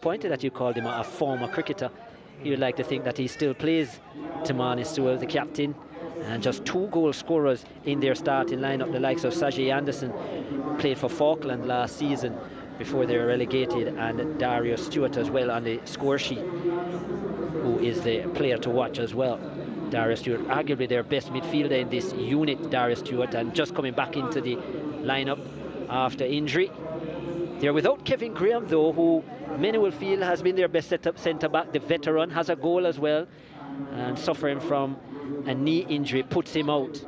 Pointed that you called him a former cricketer. You'd like to think that he still plays. Timani Sewell, the captain, and just 2 goal scorers in their starting lineup. The likes of Sajay Anderson, played for Falkland last season before they were relegated, and Dario Stewart as well on the score sheet, who is the player to watch as well. Dario Stewart, arguably their best midfielder in this unit, Dario Stewart, and just coming back into the lineup after injury. They're without Kevin Graham, though, who many will feel has been their best centre-back. The veteran has a goal as well, and suffering from a knee injury puts him out.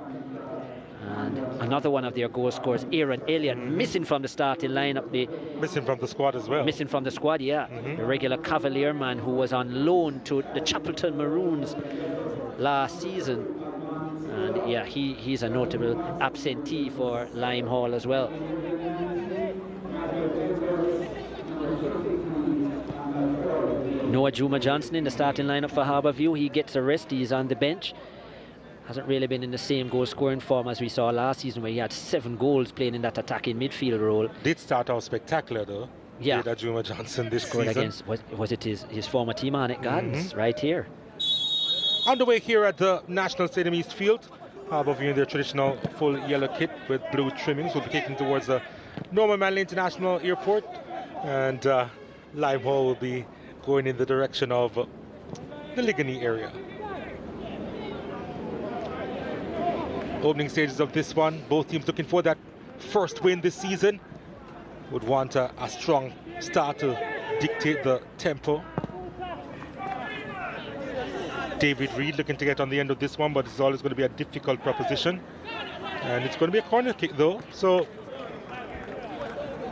And another one of their goal scorers, Aaron Elliott, missing from the starting lineup. Missing from the squad as well. Missing from the squad, yeah. The regular Cavalier man who was on loan to the Chapelton Maroons last season. And yeah, he's a notable absentee for Lime Hall as well. Noah Juma Johnson in the starting lineup for Harbour View. He gets a rest. He's on the bench. Hasn't really been in the same goal scoring form as we saw last season, where he had 7 goals playing in that attacking midfield role. Did start out spectacular though. Yeah. Did Juma Johnson this scored season. Against, was it his former team, Arnett Gardens, right here. Underway here at the National Stadium East Field. Harbour View in their traditional full yellow kit with blue trimmings will be kicking towards the Norman Manley International Airport, and Lime Hall will be going in the direction of the Ligony area. Opening stages of this one, both teams looking for that first win this season. Would want a strong start to dictate the tempo. David Reed looking to get on the end of this one, but it's always going to be a difficult proposition. And it's going to be a corner kick though, so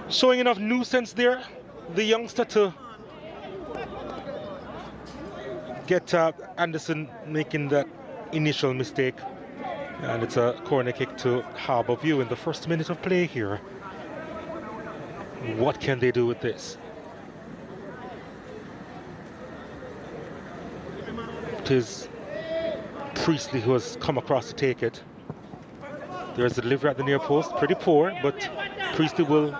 showing enough nuisance there, the youngster, to get Anderson making that initial mistake. And it's a corner kick to Harbour View in the first minute of play here. What can they do with this? It is Priestley who has come across to take it. There's a delivery at the near post, pretty poor, but Priestley will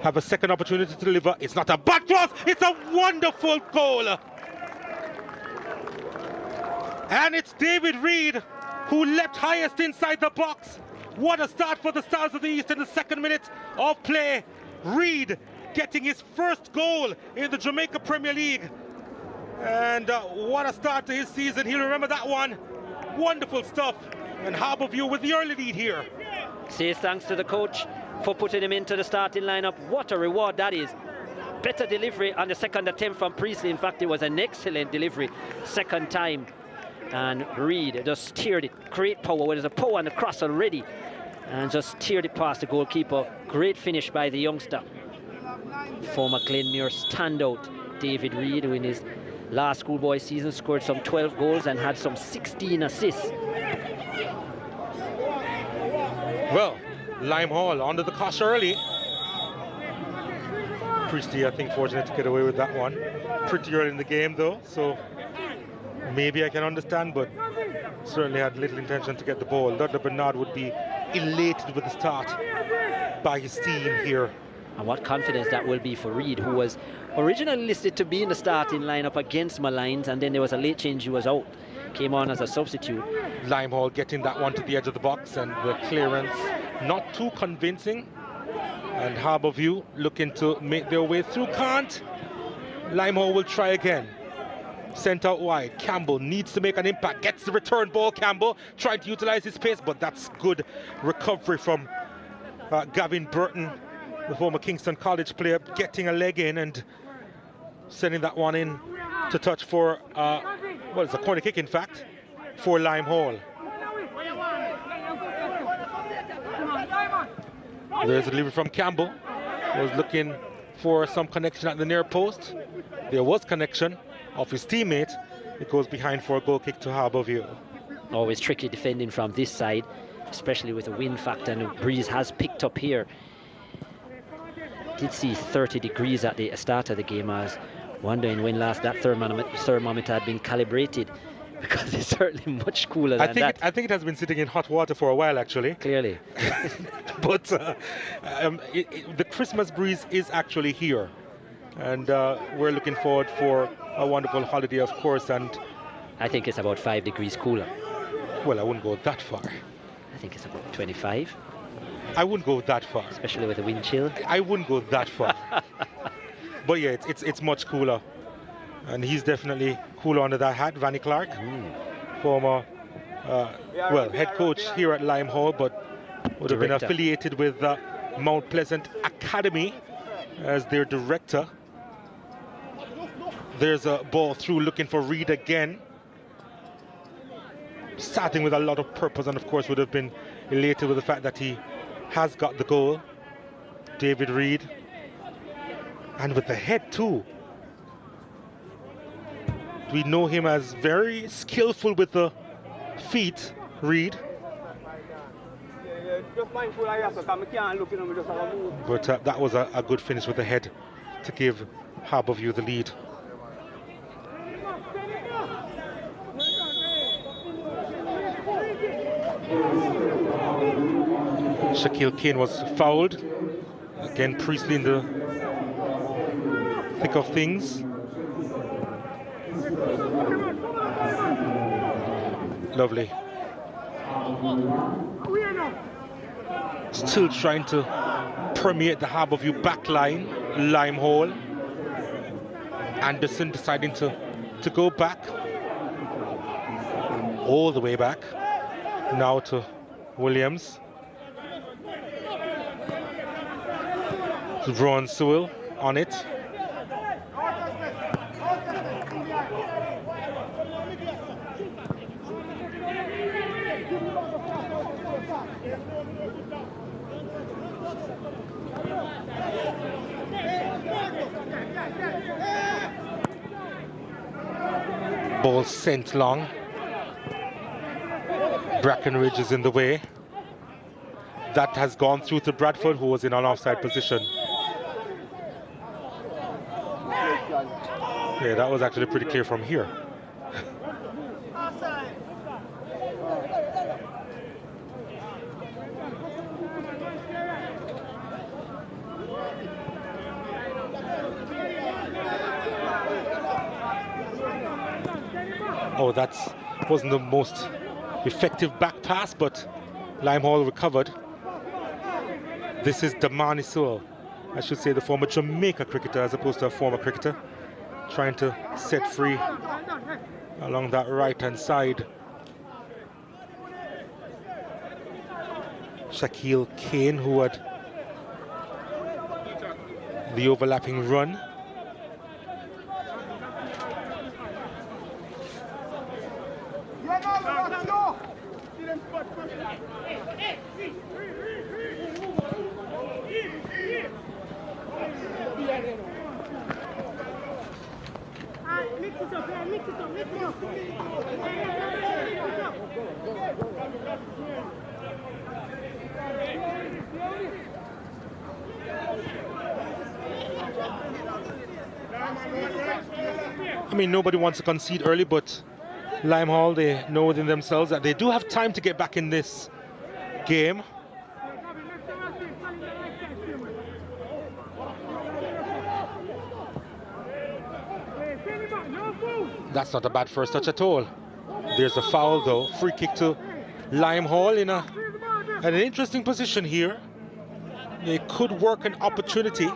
have a second opportunity to deliver. It's not a bad cross, it's a wonderful goal. And it's David Reed who leapt highest inside the box. What a start for the Stars of the East in the second minute of play. Reed getting his first goal in the Jamaica Premier League. And what a start to his season. He'll remember that one. Wonderful stuff. And Harbour View with the early lead here. Says thanks to the coach for putting him into the starting lineup. What a reward that is. Better delivery on the second attempt from Priestley. In fact, it was an excellent delivery second time. And Reed just steered it. Great power. Well, there's a power on the cross already. And just steered it past the goalkeeper. Great finish by the youngster. Former Glenmuir standout David Reed, who in his last schoolboy season scored some 12 goals and had some 16 assists. Well, Lime Hall under the cosh early. Priestley, I think, fortunate to get away with that one. Pretty early in the game though, so maybe I can understand, but certainly had little intention to get the ball. Dudley Bernard would be elated with the start by his team here. And what confidence that will be for Reed, who was originally listed to be in the starting lineup against Malines, and then there was a late change, he was out. Came on as a substitute. Lime Hall getting that one to the edge of the box, and the clearance not too convincing. And Harbour View looking to make their way through. Can't. Lime Hall will try again. Sent out wide. Campbell needs to make an impact. Gets the return ball. Campbell trying to utilize his pace, but that's good recovery from Gavin Burton, the former Kingston College player, getting a leg in and sending that one in to touch for, well, it's a corner kick, in fact, for Lime Hall. There's a delivery from Campbell. Was looking for some connection at the near post. There was connection of his teammate. It goes behind for a goal kick to Harbour View. Always tricky defending from this side, especially with the wind factor, and the breeze has picked up here. Did see 30 degrees at the start of the game. I was wondering when last that thermometer had been calibrated, because it's certainly much cooler than that. I think it has been sitting in hot water for a while, actually. Clearly. But the Christmas breeze is actually here. And we're looking forward for a wonderful holiday, of course. And I think it's about 5 degrees cooler. well, I wouldn't go that far. I think it's about 25. I wouldn't go that far. Especially with the wind chill. I wouldn't go that far. But yeah, it's much cooler. And he's definitely cooler under that hat, Vanny Clark. Former, head coach here at Lime Hall, but would have been affiliated with Mount Pleasant Academy as their director. There's a ball through looking for Reed again. Starting with a lot of purpose, and of course would have been elated with the fact that he has got the goal. David Reed. And with the head too. We know him as very skillful with the feet, Reed. But that was a good finish with the head to give Harbour View the lead. Shaquille Kane was fouled. Again, Priestley in the thick of things. Lovely. Still trying to permeate the Harbour View back line. Lime Hall. Anderson deciding to go back. All the way back. Now to Williams. Ron Sewell on it. Ball sent long. Brackenridge is in the way. That has gone through to Bradford, who was in an offside position. Yeah, that was actually pretty clear from here. Oh, that wasn't the most effective back pass, but Lime Hall recovered. This is Damani Sewell, I should say the former Jamaica cricketer as opposed to a former cricketer, trying to set free along that right-hand side. Shaquille Kane, who had the overlapping run. I mean, nobody wants to concede early, but Lime Hall, they know within themselves that they do have time to get back in this game. That's not a bad first touch at all. There's a foul though. Free kick to Lime Hall in an interesting position here. They could work an opportunity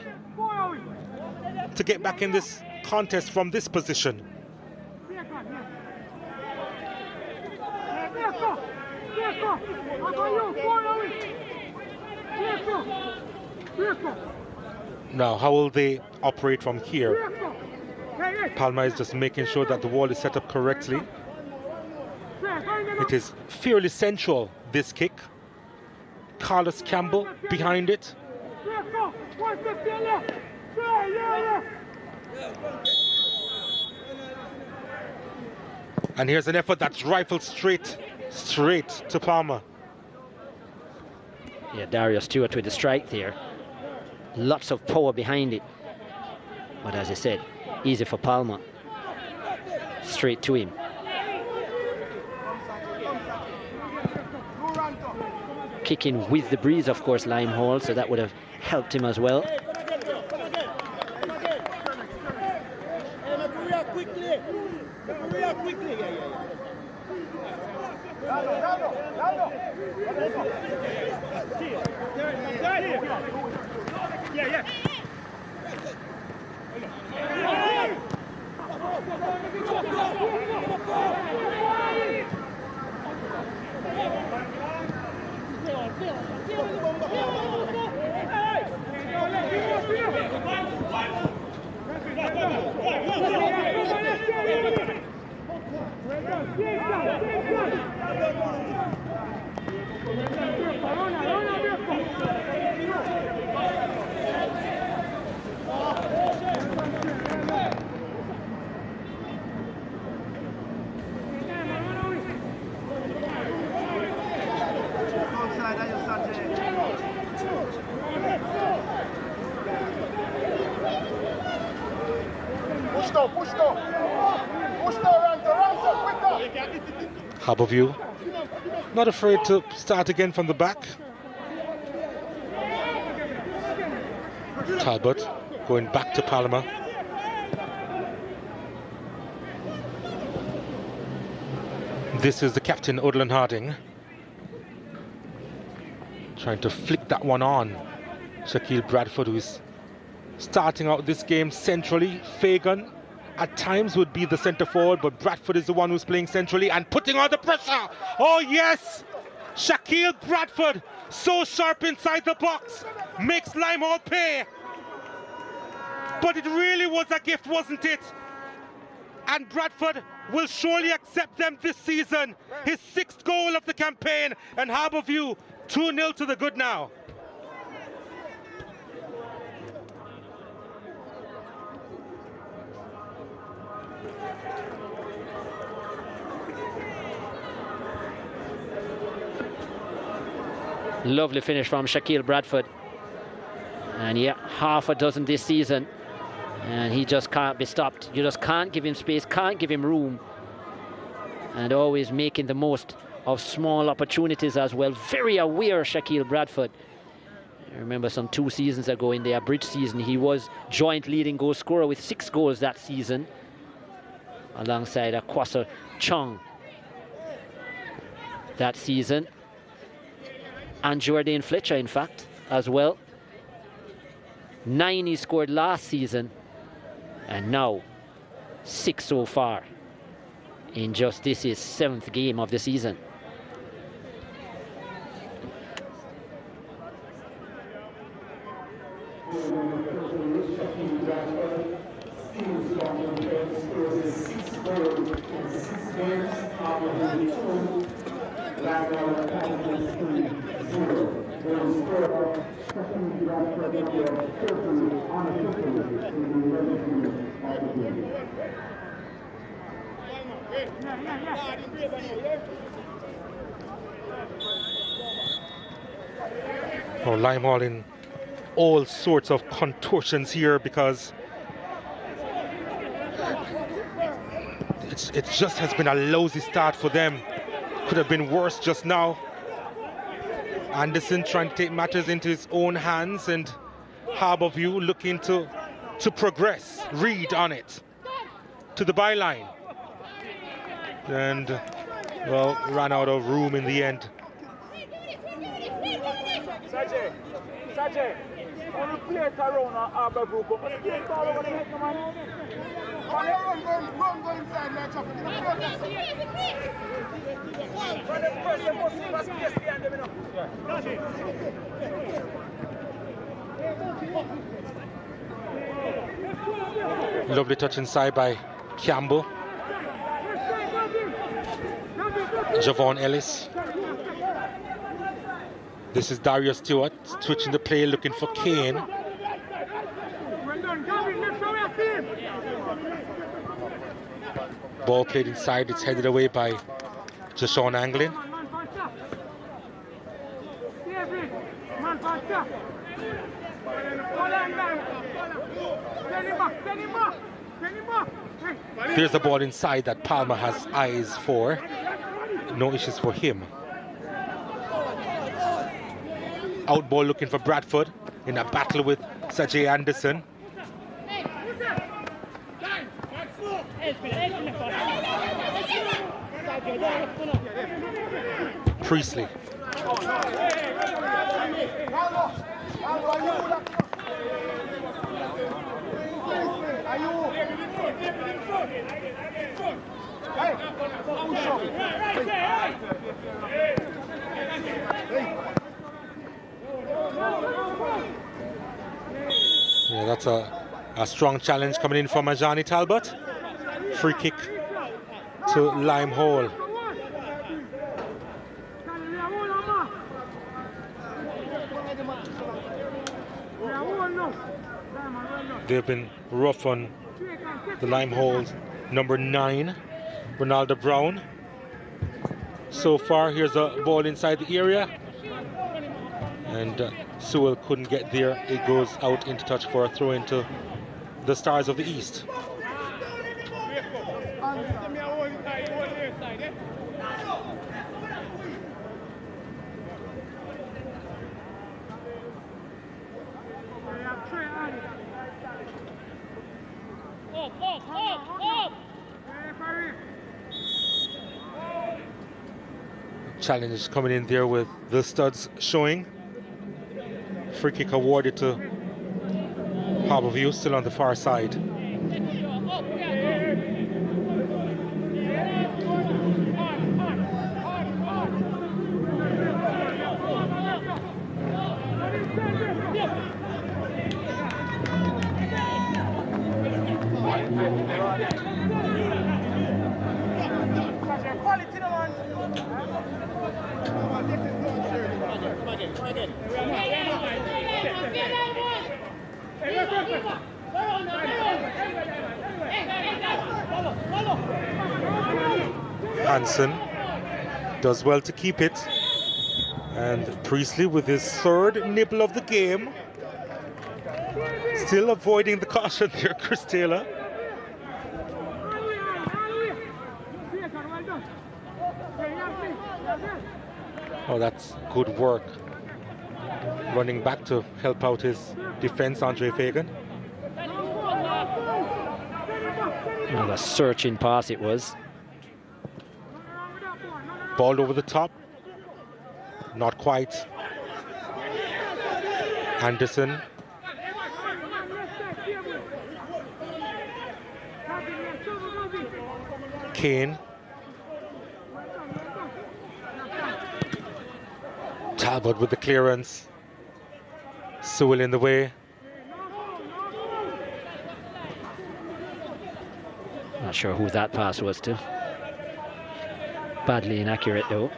to get back in this contest from this position. Now, how will they operate from here? Palma is just making sure that the wall is set up correctly. It is fairly central, this kick. Carlos Campbell behind it. And here's an effort that's rifled straight to Palma. Yeah, Dario Stewart with the strike there. Lots of power behind it. But as I said, easy for Palma. Straight to him. Kicking with the breeze, of course, Lime Hall, so that would have helped him as well. React quickly. Yeah. Harbour View not afraid to start again from the back. Talbot going back to Palmer. This is the captain, Odlin Harding, trying to flick that one on. Shaquille Bradford, who is starting out this game centrally. Fagan at times would be the centre forward, but Bradford is the one who's playing centrally and putting on the pressure. Oh yes, Shaquille Bradford, so sharp inside the box, makes Limehall pay. But it really was a gift, wasn't it? And Bradford will surely accept them this season. His 6th goal of the campaign, and Harbour View 2-0 to the good now. Lovely finish from Shaquille Bradford. And yeah, half a dozen this season. And he just can't be stopped. You just can't give him space, can't give him room. And always making the most of small opportunities as well. Very aware, Shaquille Bradford. I remember some 2 seasons ago in their bridge season, he was joint leading goal scorer with 6 goals that season, alongside Kwasa Chung that season. And Jordan Fletcher, in fact, as well. 9 he scored last season, and now 6 so far in just this is 7th game of the season. Oh, Limehall in all sorts of contortions here, because it just has been a lousy start for them. Could have been worse just now. Anderson trying to take matters into his own hands, and Harbour View looking to progress. Reed on it to the byline, and well, ran out of room in the end. Sajay, on the play around Harbour View, but what's the ball over the head, man? Run, go inside, man, chop it. Lovely touch inside by Campbell. Javon Ellis. This is Darius Stewart switching the play, looking for Kane. Ball played inside, it's headed away by Jashawn Anglin. There's the ball inside that Palmer has eyes for. No issues for him. Out ball looking for Bradford in a battle with Sajay Anderson. Priestley. Yeah, that's a strong challenge coming in from Ajani Talbot. Free kick to Lime Hole. They've been rough on the Lime Hole's number 9, Ronaldo Brown. So far, here's a ball inside the area. And Sewell couldn't get there. It goes out into touch for a throw into the Stars of the East. Challenge coming in there with the studs showing. Free kick awarded to Harbour View, still on the far side. Hansen does well to keep it, and Priestley with his third nibble of the game, still avoiding the caution there, Chris Taylor. Oh, that's good work. Running back to help out his defense, Andre Fagan. Well, a searching pass it was. Ball over the top. Not quite. Anderson. Kane. Talbot with the clearance. Sewell in the way. Not sure who that pass was to. Badly inaccurate though.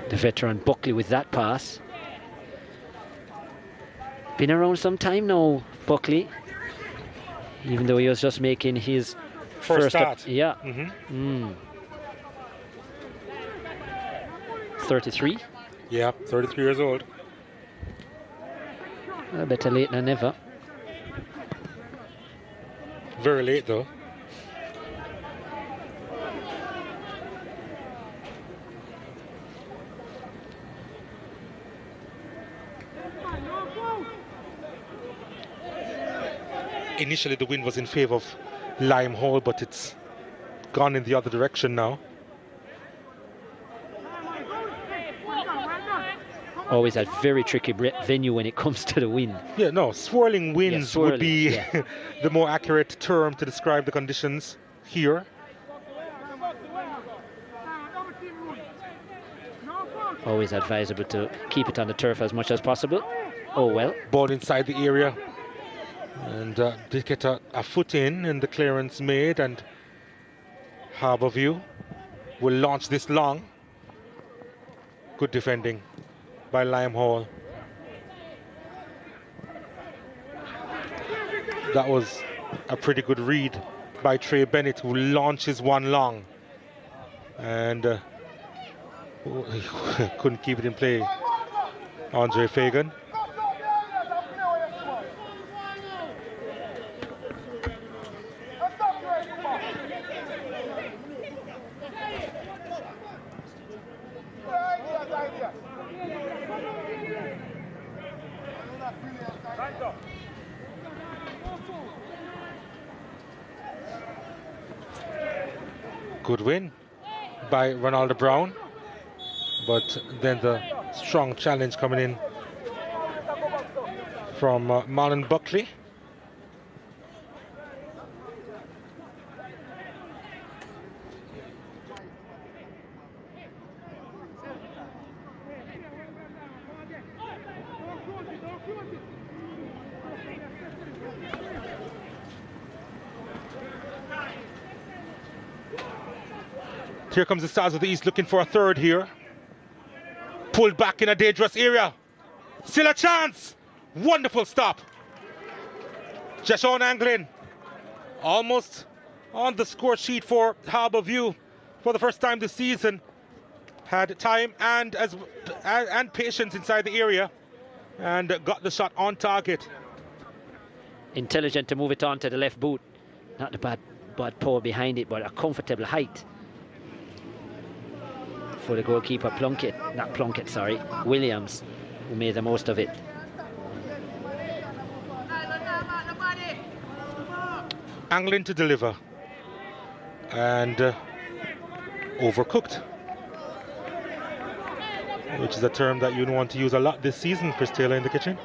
The veteran Buckley with that pass. Been around some time now, Buckley. Even though he was just making his first start. Yeah. 33. Yeah, 33 years old. Better late than never. Very late though. Initially the wind was in favor of Lime Hole, but it's gone in the other direction now. Always a very tricky venue when it comes to the wind. Yeah, no, swirling winds would be the more accurate term to describe the conditions here. Always advisable to keep it on the turf as much as possible. Oh well. Ball inside the area. And did get a foot in, and the clearance made, and Harbour View will launch this long. Good defending by Lime Hall. That was a pretty good read by Trey Bennett, who launches one long, and couldn't keep it in play. Andre Fagan. Good win by Ronaldo Brown, but then the strong challenge coming in from Marlon Buckley. Here comes the Stars of the East looking for a third here. Pulled back in a dangerous area. Still a chance. Wonderful stop. Jeshon Anglin almost on the score sheet for Harbour View for the first time this season. Had time and patience inside the area and got the shot on target. Intelligent to move it on to the left boot. Not the bad paw behind it, but a comfortable height for the goalkeeper Williams, who made the most of it. Anglin to deliver and overcooked, which is a term that you want to use a lot this season, Chris Taylor in the kitchen.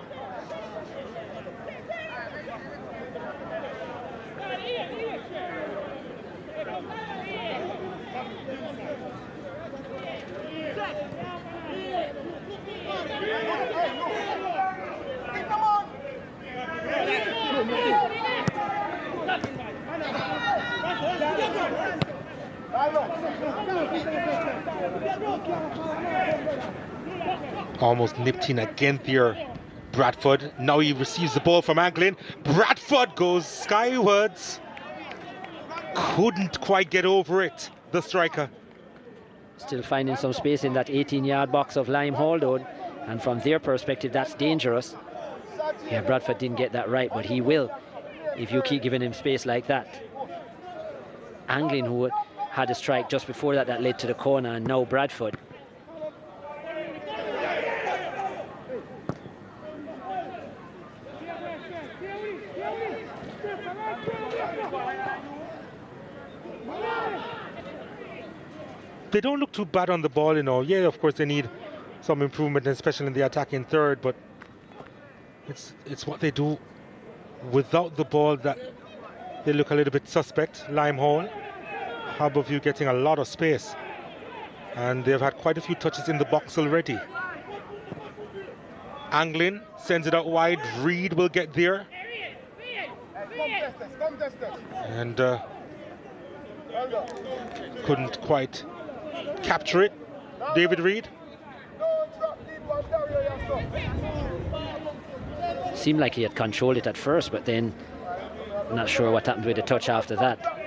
Almost nipped in again there, Bradford. Now he receives the ball from Anglin. Bradford goes skywards. Couldn't quite get over it, the striker. Still finding some space in that 18-yard box of Lime Hall, though. And from their perspective, that's dangerous. Yeah, Bradford didn't get that right, but he will if you keep giving him space like that. Anglin, who had a strike just before that led to the corner, and now Bradford. They don't look too bad on the ball, you know. Yeah, of course they need some improvement, especially in the attacking third, but it's what they do without the ball that they look a little bit suspect. Lime Hall, Harbour View getting a lot of space, and they've had quite a few touches in the box already. Anglin sends it out wide. Reed will get there, and couldn't quite capture it. David Reed. Seemed like he had controlled it at first, but then I'm not sure what happened with the touch after that.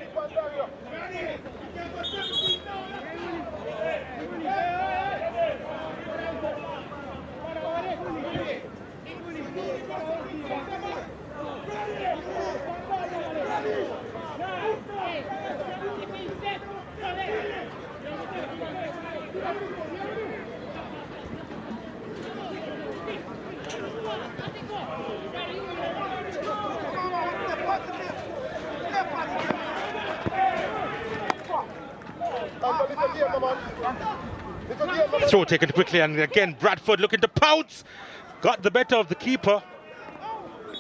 Throw taken quickly, and again Bradford looking to pounce. Got the better of the keeper,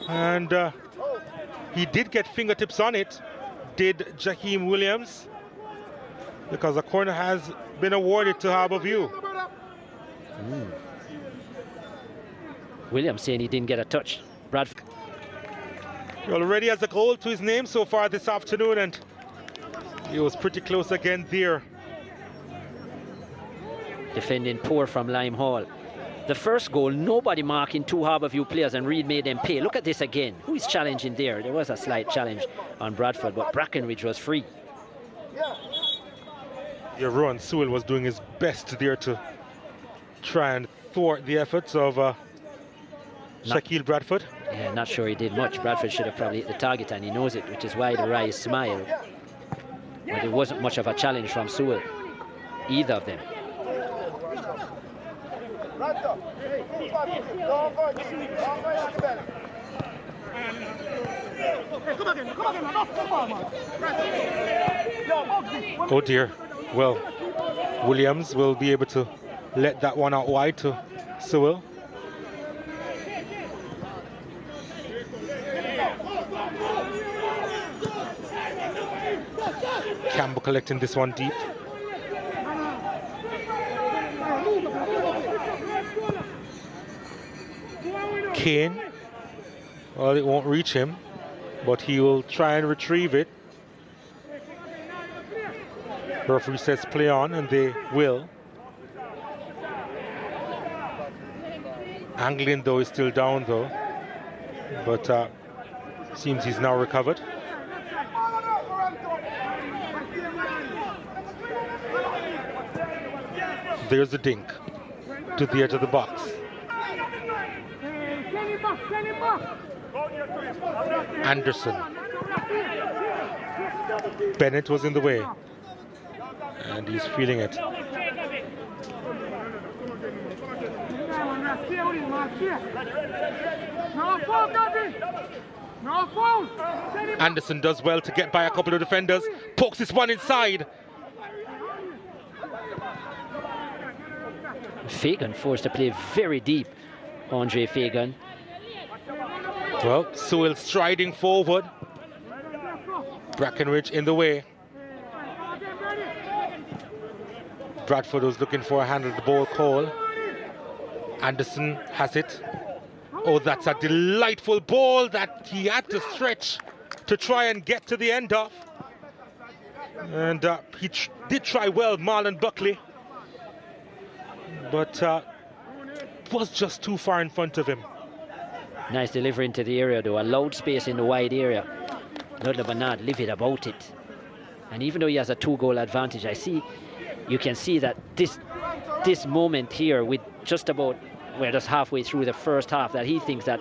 and he did get fingertips on it, did Jaheim Williams, because a corner has been awarded to Harbour View. Williams saying he didn't get a touch. Bradford already has a goal to his name so far this afternoon, and he was pretty close again there. Defending poor from Lime Hall. The first goal, nobody marking two Harbour View players, and Reed made them pay. Look at this again. Who is challenging there? There was a slight challenge on Bradford, but Brackenridge was free. Yeah, Rowan Sewell was doing his best there to try and thwart the efforts of Shaquille Bradford. Yeah, not sure he did much. Bradford should have probably hit the target, and he knows it, which is why the Rise smiled. But it wasn't much of a challenge from Sewell, either of them. Oh dear. Well, Williams will be able to let that one out wide to Sewell. Campbell collecting this one deep. Kane, well, it won't reach him, but he will try and retrieve it. The referee says play on, and they will. Anglin, though, is still down, though, but seems he's now recovered. There's the dink to the edge of the box. Anderson. Bennett was in the way, and he's feeling it. Anderson does well to get by a couple of defenders, pokes this one inside. Fagan forced to play very deep, Andre Fagan. Well, Sewell striding forward. Brackenridge in the way. Bradford was looking for a handle the ball call. Anderson has it. Oh, that's a delightful ball that he had to stretch to try and get to the end of. And he did try well, Marlon Buckley, but was just too far in front of him. Nice delivery into the area, though. Allowed space in the wide area. Ludlow Bernard livid about it. And even though he has a 2-goal advantage, you can see that this moment here, with just about, we're just halfway through the first half, that he thinks that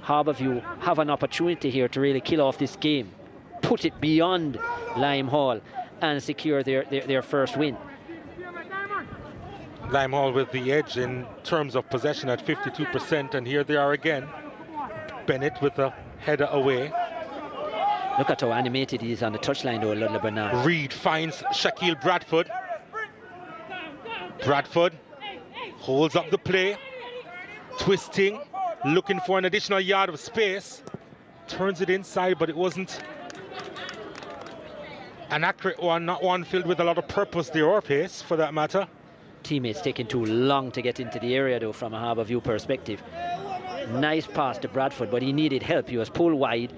Harbour View have an opportunity here to really kill off this game, put it beyond Lime Hall, and secure their first win. Lime Hall with the edge in terms of possession at 52%, and here they are again. Bennett with a header away. Look at how animated he is on the touchline, though, Ludlow Bernard. Reed finds Shaquille Bradford. Bradford holds up the play, twisting, looking for an additional yard of space. Turns it inside, but it wasn't an accurate one, not one filled with a lot of purpose there, or pace, for that matter. Teammates taking too long to get into the area, though, from a Harbour View perspective. Nice pass to Bradford, but he needed help. He was pulled wide.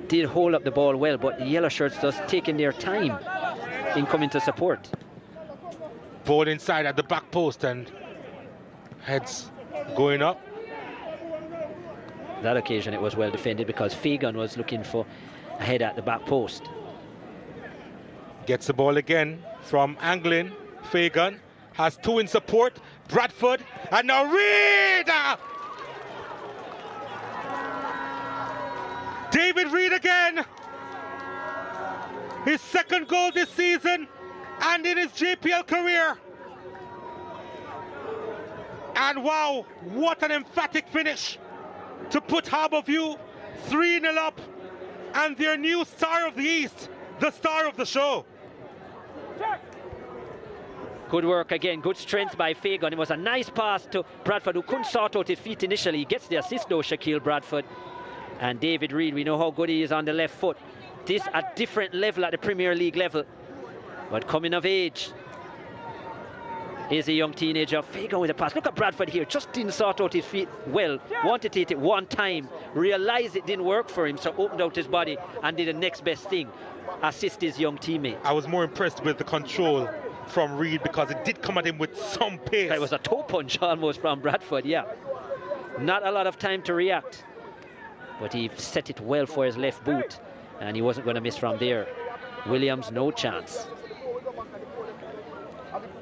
Did hold up the ball well, but the yellow shirts just taking their time in coming to support. Ball inside at the back post, and heads going up. That occasion it was well defended because Fagan was looking for a head at the back post. Gets the ball again from Anglin. Fagan has 2 in support. Bradford, and now Reed! David Reed again. His 2nd goal this season and in his JPL career. And wow, what an emphatic finish to put Harbour View 3-0 up, and their new star of the East, the star of the show. Good work again, good strength by Fagan. It was a nice pass to Bradford, who couldn't sort out his feet initially. He gets the assist, though, Shaquille Bradford. And David Reed, we know how good he is on the left foot. This a different level at the Premier League level. But coming of age is a young teenager. Fagan with a pass. Look at Bradford here, just didn't sort out his feet well. Wanted to hit it one time, realized it didn't work for him, so opened out his body and did the next best thing, assist his young teammate. I was more impressed with the control from Reed, because it did come at him with some pace. It was a toe punch almost from Bradford, yeah. Not a lot of time to react, but he set it well for his left boot, and he wasn't going to miss from there. Williams, no chance.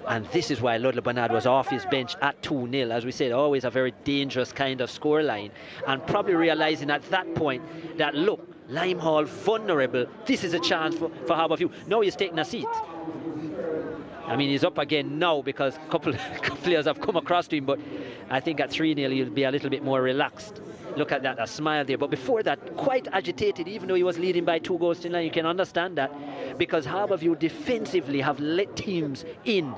And this is why Ludlow Bernard was off his bench at 2-0. As we said, always a very dangerous kind of scoreline, and probably realizing at that point that, look, Lime Hall vulnerable. This is a chance for Harbour View. Now he's taking a seat. I mean, he's up again now because a couple players have come across to him, but I think at 3-0 he'll be a little bit more relaxed. look at that, a smile there. But before that, quite agitated, even though he was leading by 2 goals to none. You can understand that, because Harbour View defensively have let teams in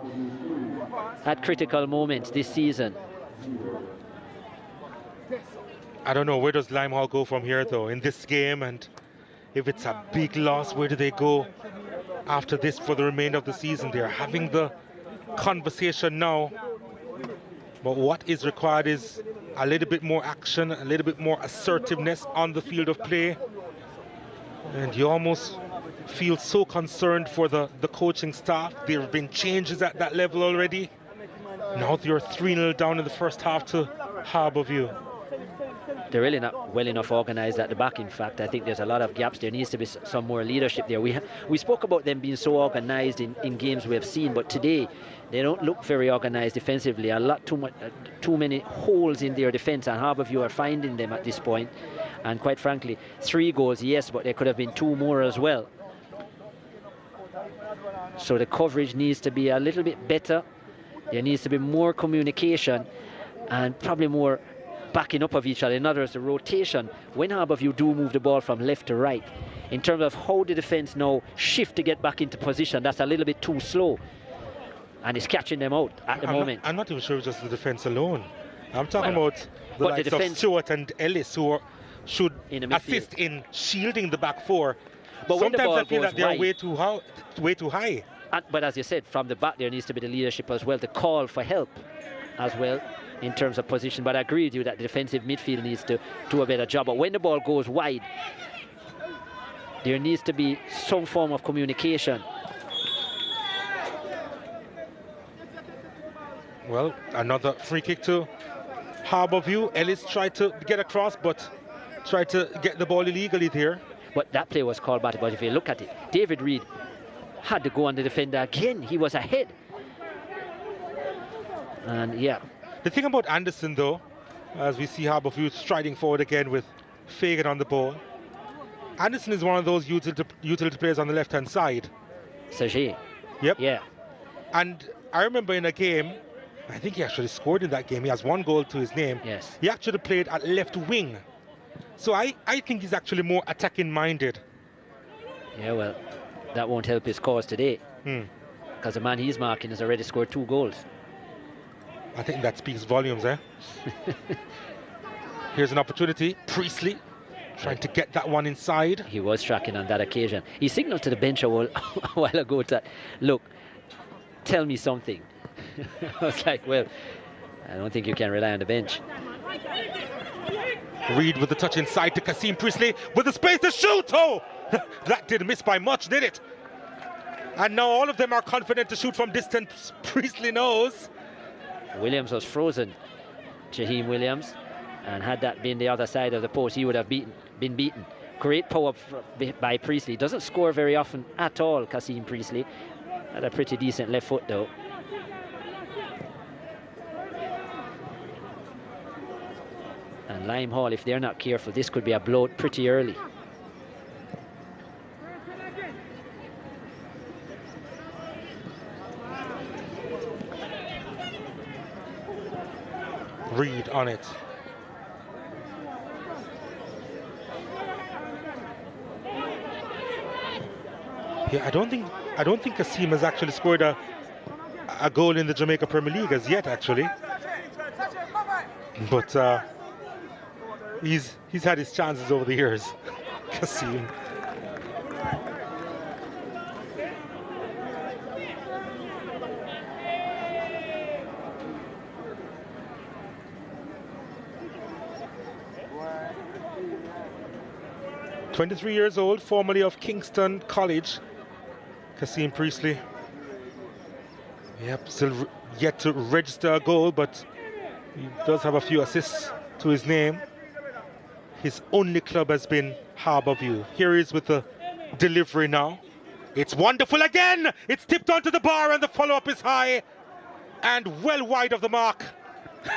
at critical moments this season. I don't know, where does Limehall go from here though in this game, and if it's a big loss, where do they go after this for the remainder of the season? They're having the conversation now, but what is required is a little bit more action, a little bit more assertiveness on the field of play, and you almost feel so concerned for the coaching staff. There have been changes at that level already. Now you're 3-0 down in the first half to Harbour View. They're really not well enough organised at the back. In fact, I think there's a lot of gaps. There needs to be some more leadership there. We spoke about them being so organised in games we have seen, but today they don't look very organised defensively. Too many holes in their defence, and Harbour View are finding them at this point. And quite frankly, 3 goals, yes, but there could have been 2 more as well. So the coverage needs to be a little bit better. There needs to be more communication and probably more backing up of each other. In other words, the rotation, when Harbour View do move the ball from left to right, in terms of how the defence now shift to get back into position, that's a little bit too slow, and it's catching them out at the moment. I'm not even sure it's just the defence alone. I'm talking about the likes of Stewart and Ellis, who should assist in shielding the back 4. But sometimes I feel that they're way too high. But as you said, from the back there needs to be the leadership as well, to call for help as well in terms of position. But I agree with you that the defensive midfield needs to do a better job. But when the ball goes wide, there needs to be some form of communication. Well, another free kick to Harbour View. Ellis tried to get across, but tried to get the ball illegally there. But that play was called back. But if you look at it, David Reid had to go on the defender again. He was ahead. And yeah. The thing about Anderson, though, as we see Harbour View striding forward again with Fagan on the ball, Anderson is one of those utility players on the left-hand side. Sajay. Yep. Yeah. And I remember in a game, I think he actually scored in that game. He has 1 goal to his name. Yes. He actually played at left wing. So I think he's actually more attacking-minded. Yeah, well, that won't help his cause today. Because the man he's marking has already scored 2 goals. I think that speaks volumes, eh? Here's an opportunity. Priestley trying to get that one inside. He was tracking on that occasion. He signaled to the bench a while ago that, look, tell me something. I was like, well, I don't think you can rely on the bench. Reid with the touch inside to Kasim Priestley with the space to shoot. Oh, that didn't miss by much, did it? And now all of them are confident to shoot from distance. Priestley knows. Williams was frozen, Shaheem Williams, and had that been the other side of the post, he would have been beaten. Great power by Priestley. Doesn't score very often at all, Kasim Priestley. Had a pretty decent left foot though. And Limehall, if they're not careful, this could be a blowout pretty early. Reid on it. Yeah, I don't think Kasim has actually scored a goal in the Jamaica Premier League as yet, actually. But he's had his chances over the years, Kasim. "23 years old, formerly of Kingston College, Kasim Priestley. Yep, still yet to register a goal, but he does have a few assists to his name. His only club has been Harbour View. Here he is with the delivery now. It's wonderful again! It's tipped onto the bar and the follow-up is high and well wide of the mark.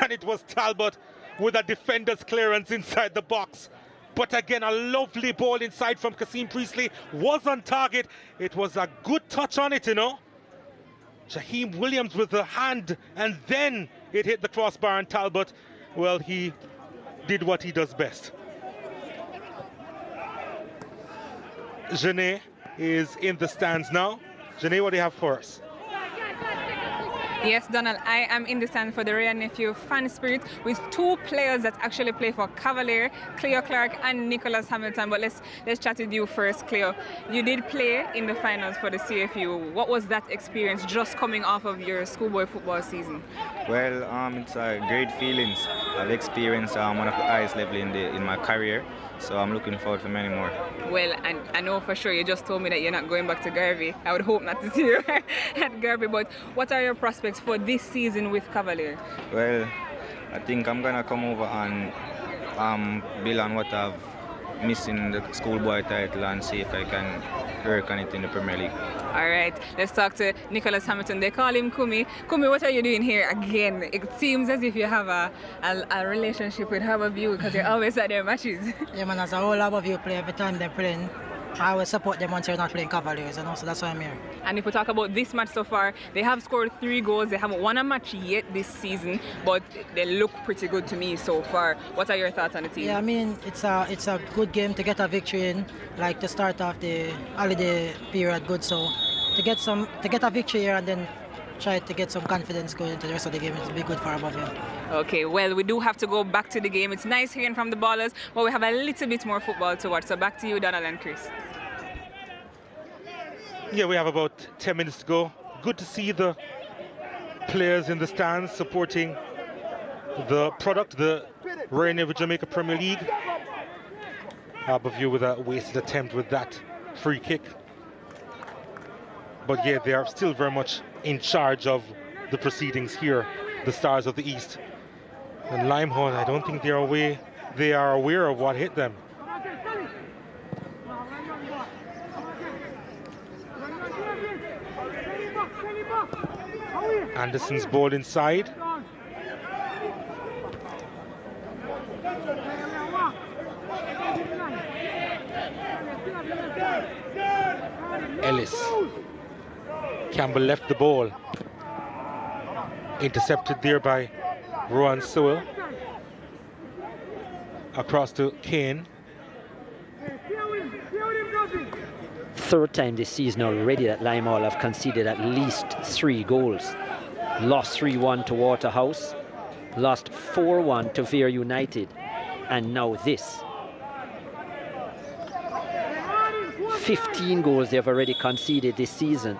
And it was Talbot with a defender's clearance inside the box. But again, a lovely ball inside from Kasim Priestley. Was on target. It was a good touch on it, you know. Shaheem Williams with the hand, and then it hit the crossbar, and Talbot, well, he did what he does best. Janae is in the stands now. Janae, what do you have for us? Yes, Donald, I am in the stand for the Ray and Nephew fan spirit with two players that actually play for Cavalier, Cleo Clark and Nicholas Hamilton. But let's chat with you first, Cleo. You did play in the finals for the CFU. What was that experience just coming off of your schoolboy football season? Well, it's great feelings. I've experienced one of the highest level in my career, so I'm looking forward to many more. Well, and I know for sure you just told me that you're not going back to Garvey. I would hope not to see you at Garvey, but what are your prospects for this season with Cavalier? Well, I think I'm gonna come over and build on what I've missed in the schoolboy title and see if I can work on it in the Premier League. All right, let's talk to Nicholas Hamilton. They call him Kumi. Kumi, what are you doing here again? It seems as if you have a relationship with Harbour View because you're always at their matches. Yeah, man, as a whole Harbour View play, every time they're playing, I always support them once they're not playing Cavaliers, you know, so that's why I'm here. And if we talk about this match so far, they have scored 3 goals. They haven't won a match yet this season, but they look pretty good to me so far. What are your thoughts on the team? Yeah, I mean, it's a good game to get a victory in, like to start off the holiday period good. So to get a victory here and then try to get some confidence going into the rest of the game, it'll be good for Harbour View. Okay, well, we do have to go back to the game. It's nice hearing from the ballers, but we have a little bit more football to watch. So back to you, Donald and Chris. Yeah, we have about 10 minutes to go. Good to see the players in the stands supporting the product, the reign of Jamaica Premier League. Harbour View with a wasted attempt with that free kick. But yeah, they are still very much in charge of the proceedings here, the Stars of the East. And Limehorn, I don't think they are aware of what hit them. Anderson's ball inside. Ellis. Campbell left the ball. Intercepted there by Rowan Sewell. Across to Kane. Third time this season already that Limehall have conceded at least 3 goals. Lost 3-1 to Waterhouse, lost 4-1 to Vere United, and now this. 15 goals they've already conceded this season.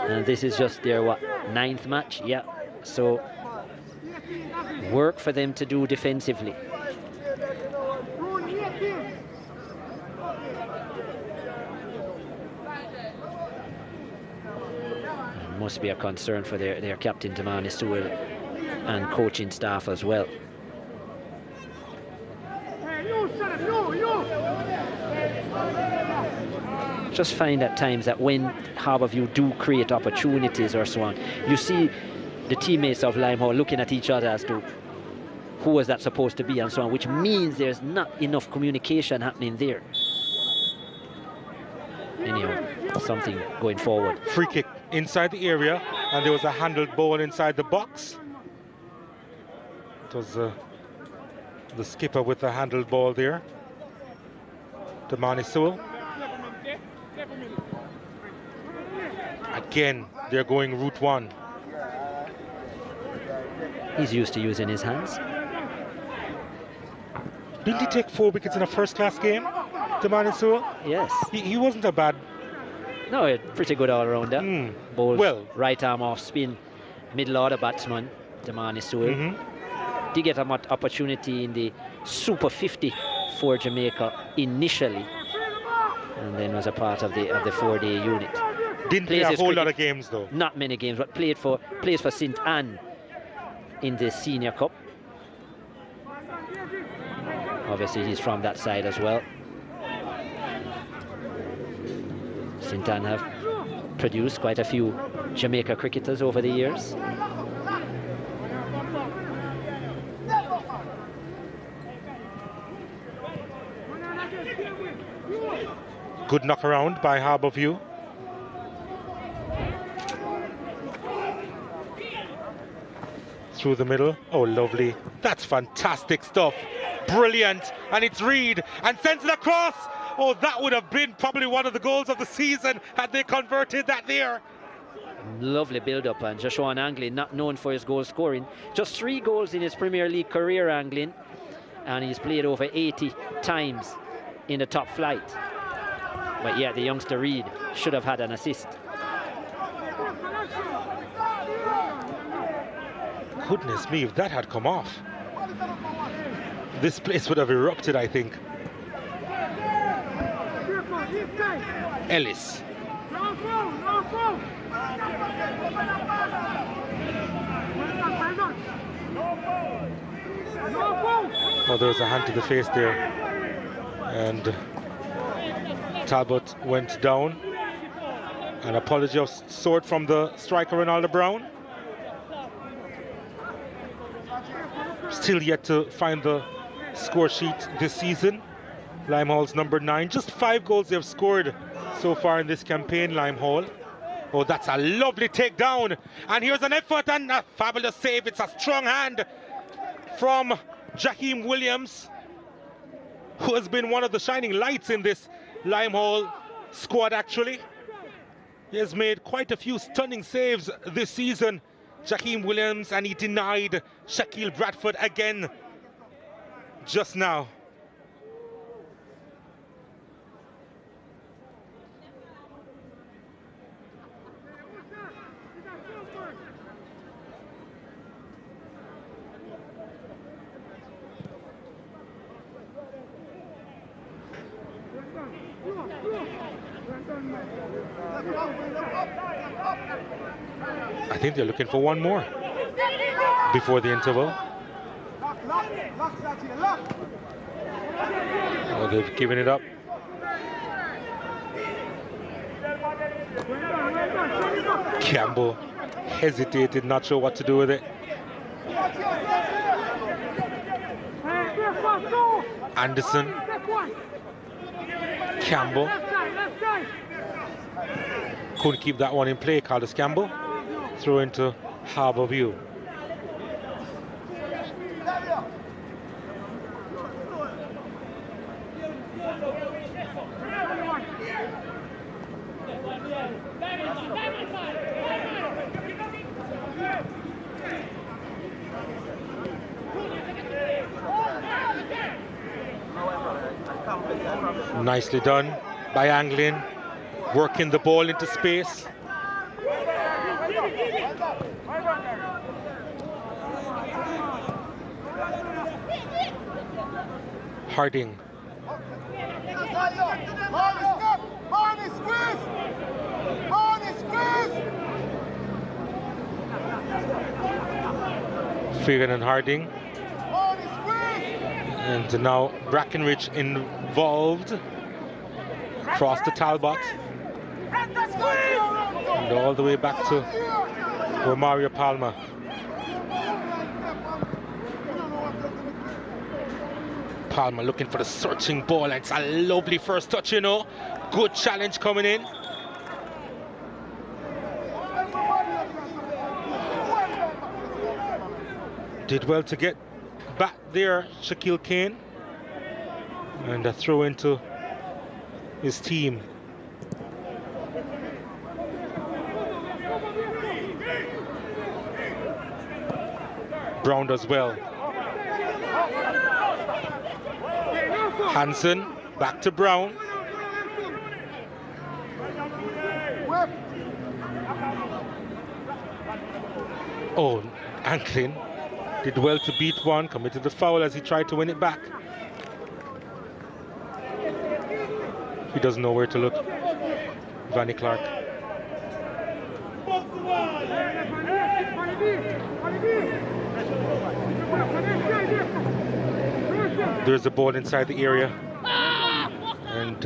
And this is just their, 9th match? Yeah. So, work for them to do defensively. Must be a concern for their captain, Damani Sewell, and coaching staff as well. Just find at times that when Harbour View do create opportunities or so on, you see the teammates of Limehall looking at each other as to who was that supposed to be and so on, which means there's not enough communication happening there. Anyhow, something going forward. Free kick inside the area, and there was a handled ball inside the box. It was the skipper with the handled ball there. Damani Sewell. Again, they're going route 1. He's used to using his hands. Didn't he take 4 wickets in a first-class game, Damani Sewell? Yes. He wasn't a bad... No, pretty good all-rounder. Bowls, well, right arm off spin, middle order batsman, Damani Sewell. Did get an opportunity in the Super 50 for Jamaica initially, and then was a part of the 4-day unit. Didn't play a whole lot of games though. Not many games, but plays for St. Anne in the Senior Cup. Obviously, he's from that side as well. St. Anne have produced quite a few Jamaica cricketers over the years. Good knock around by Harbour View. through the middle. Oh, lovely. That's fantastic stuff. Brilliant. And it's Reed and sends it across. Oh, that would have been probably one of the goals of the season had they converted that there. Lovely build-up, and Joshua Anglin, not known for his goal scoring. Just 3 goals in his Premier League career, Anglin, and he's played over 80 times in the top flight. But yeah, the youngster Reed should have had an assist. Goodness me, if that had come off, this place would have erupted, I think. Ellis. Oh, there was a hand to the face there, and Talbot went down. An apology of sort from the striker Ronaldo Brown. Still yet to find the score sheet this season. Limehall's number 9. Just 5 goals they've scored so far in this campaign, Limehall. Oh, that's a lovely takedown. And here's an effort and a fabulous save. It's a strong hand from Jaheim Williams, who has been one of the shining lights in this Limehall squad, actually. He has made quite a few stunning saves this season, Jaheim Williams, and he denied Shaquille Bradford again just now. I think they're looking for one more before the interval. Oh, they've given it up. Campbell hesitated, not sure what to do with it. Anderson. Campbell. Couldn't keep that one in play, Carlos Campbell. Throw into Harbour View. Nicely done by Anglin, working the ball into space. Harding. Fagan and Harding. And now Brackenridge involved. Across to Talbot. And all the way back to Romario Palma. Palma looking for the searching ball, and it's a lovely first touch, you know. Good challenge coming in. Did well to get back there, Shaquille Kane. And a throw into his team. Brown does well. Hansen back to Brown. Oh, Anklin did well to beat one, committed the foul as he tried to win it back. He doesn't know where to look. Vanny Clark. There's a ball inside the area, and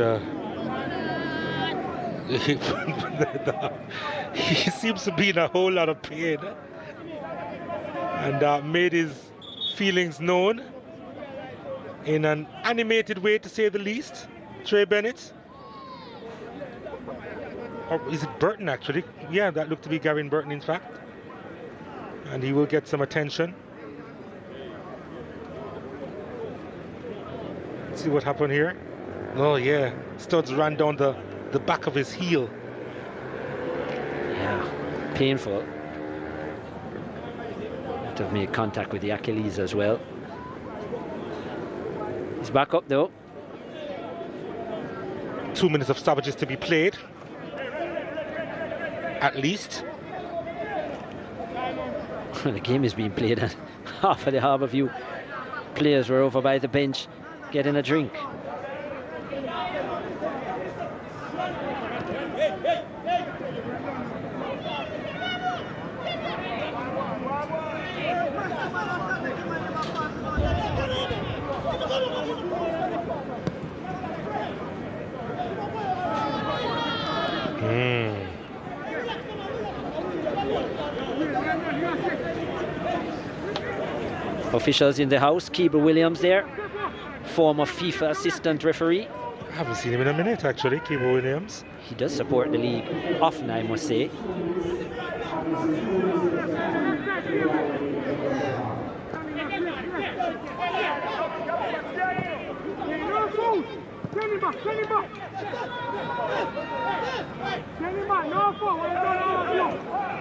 he seems to be in a whole lot of pain, and made his feelings known in an animated way, to say the least. Trey Bennett, or is it Burton actually? Yeah, that looked to be Gavin Burton, in fact. and he will get some attention. Let's see what happened here. Oh yeah, studs ran down the back of his heel. Yeah, painful. Might have made contact with the Achilles as well. He's back up though. 2 minutes of stoppages to be played, at least. The game is being played and half of the Harbour View players were over by the bench getting a drink. Officials in the house, Keeble Williams there, former FIFA assistant referee. I haven't seen him in a minute actually, Keeble Williams. He does support the league often, I must say.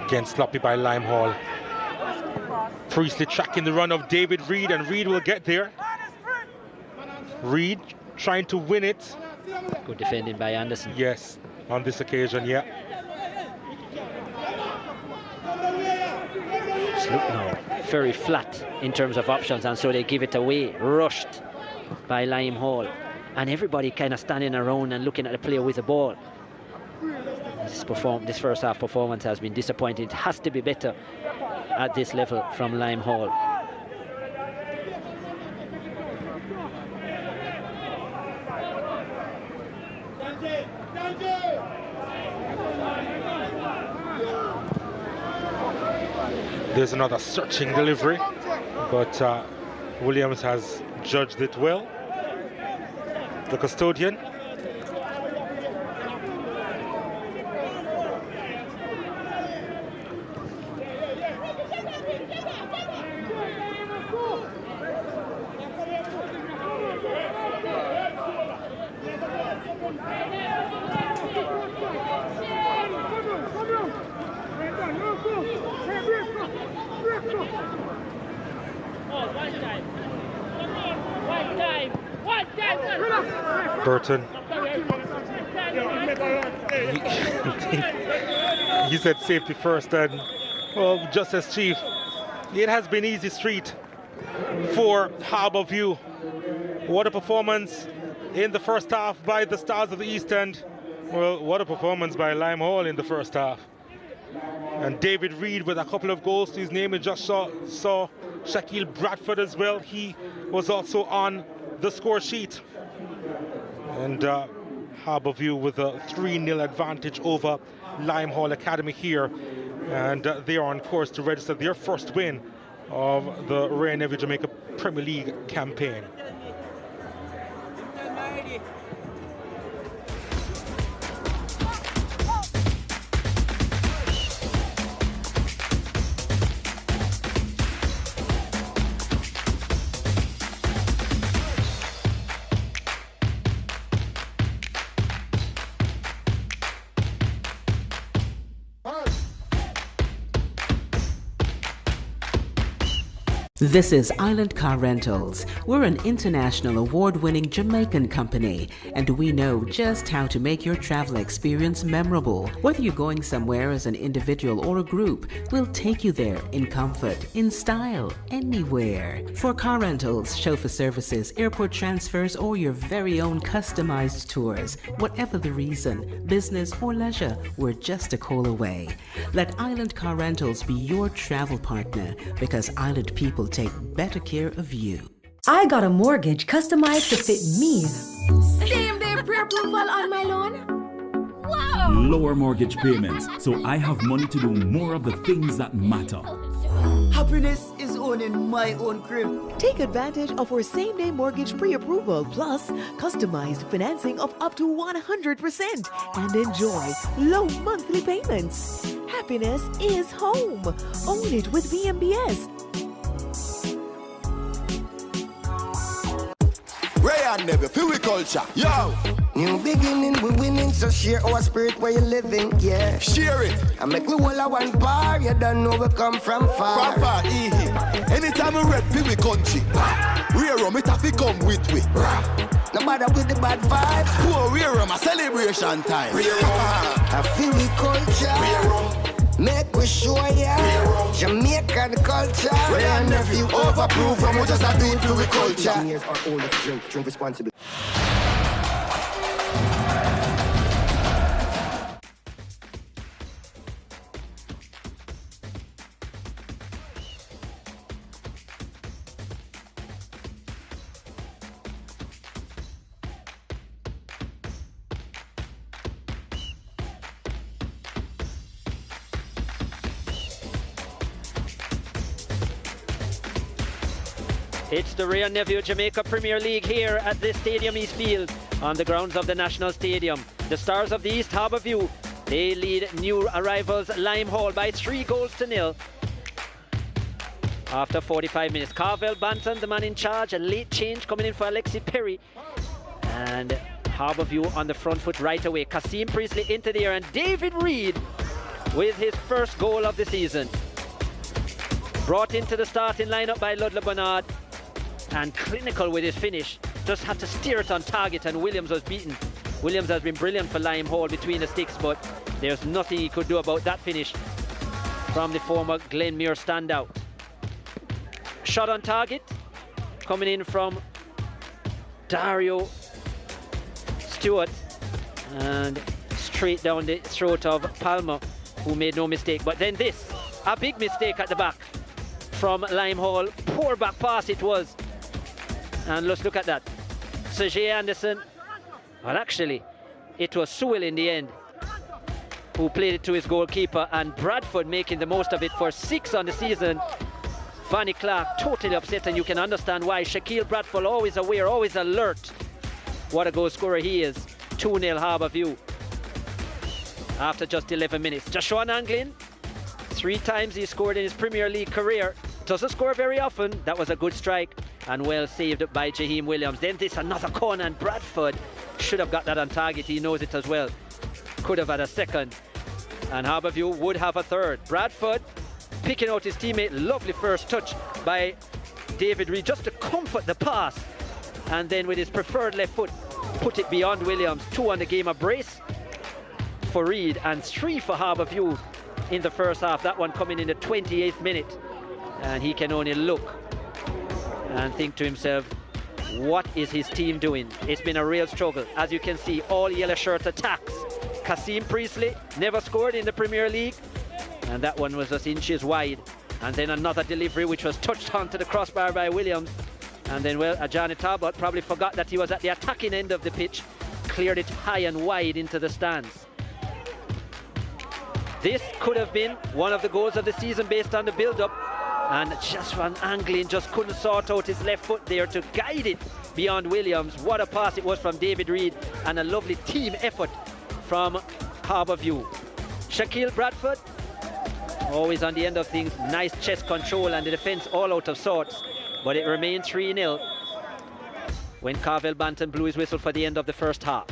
Again sloppy by Limehall. Priestley tracking the run of David Reed, and Reed will get there. Reed trying to win it. Good defending by Anderson. Yes, on this occasion, yeah. Just look now, very flat in terms of options, and so they give it away, rushed by Limehall. And everybody kind of standing around and looking at the player with the ball. This first half performance has been disappointing. It has to be better at this level from Limehall. There's another searching delivery, but Williams has judged it well. The custodian. Burton. He said safety first, and well, just as chief, it has been easy street for Harbour View. What a performance in the first half by the Stars of the East End. Well, what a performance by Limehall in the first half. And David Reed with a couple of goals to his name. And just saw Shaquille Bradford as well. He was also on the score sheet. And Harbour View with a 3-0 advantage over Limehall Academy here. And they are on course to register their first win of the Royal Navy Jamaica Premier League campaign. This is Island Car Rentals. We're an international award-winning Jamaican company, and we know just how to make your travel experience memorable. Whether you're going somewhere as an individual or a group, we'll take you there in comfort, in style, anywhere. For car rentals, chauffeur services, airport transfers, or your very own customized tours, whatever the reason, business or leisure, we're just a call away. Let Island Car Rentals be your travel partner, because Island people take better care of you. I got a mortgage customized to fit me. Same day pre-approval on my loan. Wow! Lower mortgage payments, so I have money to do more of the things that matter. Happiness is owning my own crib. Take advantage of our same-day mortgage pre-approval plus customized financing of up to 100% and enjoy low monthly payments. Happiness is home. Own it with VMBS. Ray and Never, feel we culture. Yo! New beginning, we winning, so share our spirit where you're living, yeah. Share it. I make we all a one bar, you don't know we come from far. From far, anytime we rep, feel we country. Rear rum, it have to come with we. No matter with the bad vibes. Poor rear rum, a celebration time. Rear rum, I feel we culture. Rear rum. Make we show ya Jamaican culture. Ray and Nephew overproof from what just a do it to we culture. Years are older to drink responsibly. It's the Ray and Nephew Jamaica Premier League here at this Stadium Eastfield on the grounds of the National Stadium. The Stars of the East, Harbour View, they lead new arrivals Lime Hall by 3-0. After 45 minutes, Carvel Banton, the man in charge, a late change coming in for Alexi Perry. And Harbour View on the front foot right away. Kasim Priestley into the air and David Reed with his first goal of the season. Brought into the starting lineup by Ludlow Bernard. And clinical with his finish, just had to steer it on target and Williams was beaten. Williams has been brilliant for Lime Hall between the sticks, but there's nothing he could do about that finish from the former Glenmuir standout. Shot on target coming in from Dario Stewart and straight down the throat of Palmer, who made no mistake. But then this, a big mistake at the back from Lime Hall. Poor back pass it was. And let's look at that. Sergei Anderson, well actually, it was Sewell in the end who played it to his goalkeeper, and Bradford making the most of it for 6 on the season. Vanny Clark totally upset, and you can understand why. Shaquille Bradford always aware, always alert. What a goal scorer he is. 2-0 Harbour View after just 11 minutes. Joshua Anglin, 3 times he scored in his Premier League career. Doesn't score very often. That was a good strike and well saved by Jaheim Williams. Then this another corner, and Bradford should have got that on target. He knows it as well. Could have had a second, and Harbour View would have a third. Bradford picking out his teammate. Lovely first touch by David Reed just to comfort the pass, and then with his preferred left foot put it beyond Williams. 2 on the game. A brace for Reed and 3 for Harbour View in the first half. That one coming in the 28th minute, and he can only look and think to himself, what is his team doing? It's been a real struggle. As you can see, all yellow shirt attacks. Kasim Priestley never scored in the Premier League, and that one was just inches wide. And then another delivery which was touched onto the crossbar by Williams, and then, well, Ajani Talbot probably forgot that he was at the attacking end of the pitch, cleared it high and wide into the stands. This could have been one of the goals of the season based on the build-up, and just Van Anglin just couldn't sort out his left foot there to guide it beyond Williams. What a pass it was from David Reed, and a lovely team effort from Harbour View. Shaquille Bradford, always on the end of things. Nice chest control, and the defence all out of sorts, but it remained 3-0 when Carvel Banton blew his whistle for the end of the first half.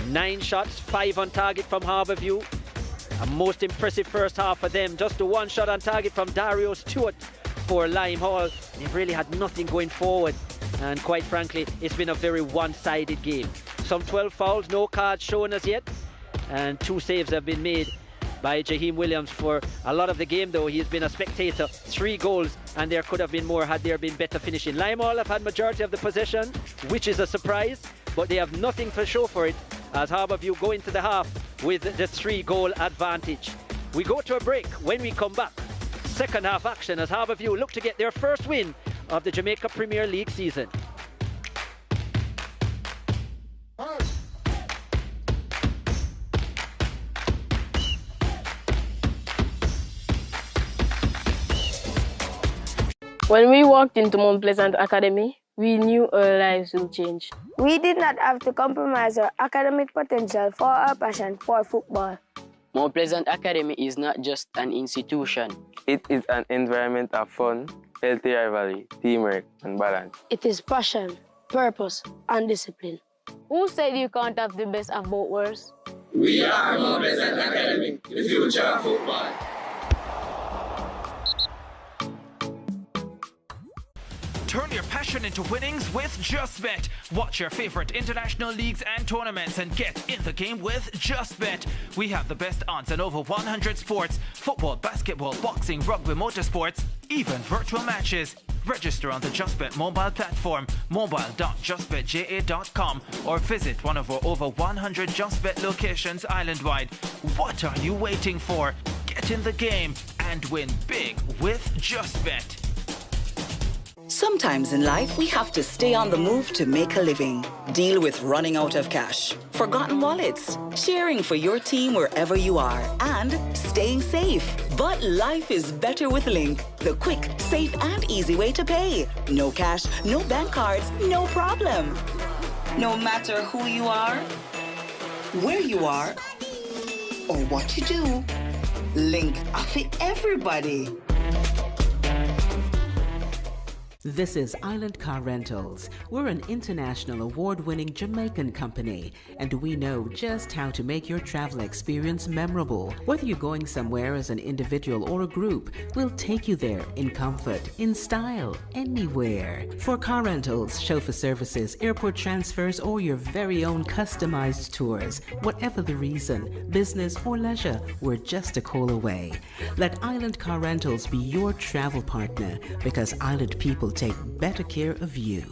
9 shots, 5 on target from Harbour View. A most impressive first half for them. Just the 1 shot on target from Dario Stewart for Lime Hall. They've really had nothing going forward, and quite frankly, it's been a very one-sided game. Some 12 fouls, no cards shown as yet, and 2 saves have been made by Jaheim Williams for a lot of the game, though. He's been a spectator. 3 goals, and there could have been more had there been better finishing. Lime Hall have had majority of the possession, which is a surprise, but they have nothing to show for it as Harbour View go into the half with the 3-goal advantage. We go to a break. When we come back, second half action as Harbour View look to get their first win of the Jamaica Premier League season. When we walked into Mount Pleasant Academy, we knew our lives will change. We did not have to compromise our academic potential for our passion for football. Mount Pleasant Academy is not just an institution. It is an environment of fun, healthy rivalry, teamwork, and balance. It is passion, purpose, and discipline. Who said you can't have the best of both worlds? We are Mount Pleasant Academy, the future of football. Turn your passion into winnings with JustBet. Watch your favorite international leagues and tournaments and get in the game with JustBet. We have the best odds on over 100 sports: football, basketball, boxing, rugby, motorsports, even virtual matches. Register on the JustBet mobile platform, mobile.justbetja.com, or visit one of our over 100 JustBet locations island-wide. What are you waiting for? Get in the game and win big with JustBet. Sometimes in life, we have to stay on the move to make a living, deal with running out of cash, forgotten wallets, cheering for your team wherever you are, and staying safe. But life is better with Link, the quick, safe, and easy way to pay. No cash, no bank cards, no problem. No matter who you are, where you are, or what you do, Link fit everybody. This is Island Car Rentals. We're an international award-winning Jamaican company, and we know just how to make your travel experience memorable. Whether you're going somewhere as an individual or a group, we'll take you there in comfort, in style, anywhere. For car rentals, chauffeur services, airport transfers, or your very own customized tours, whatever the reason, business or leisure, we're just a call away. Let Island Car Rentals be your travel partner, because Island people take better care of you.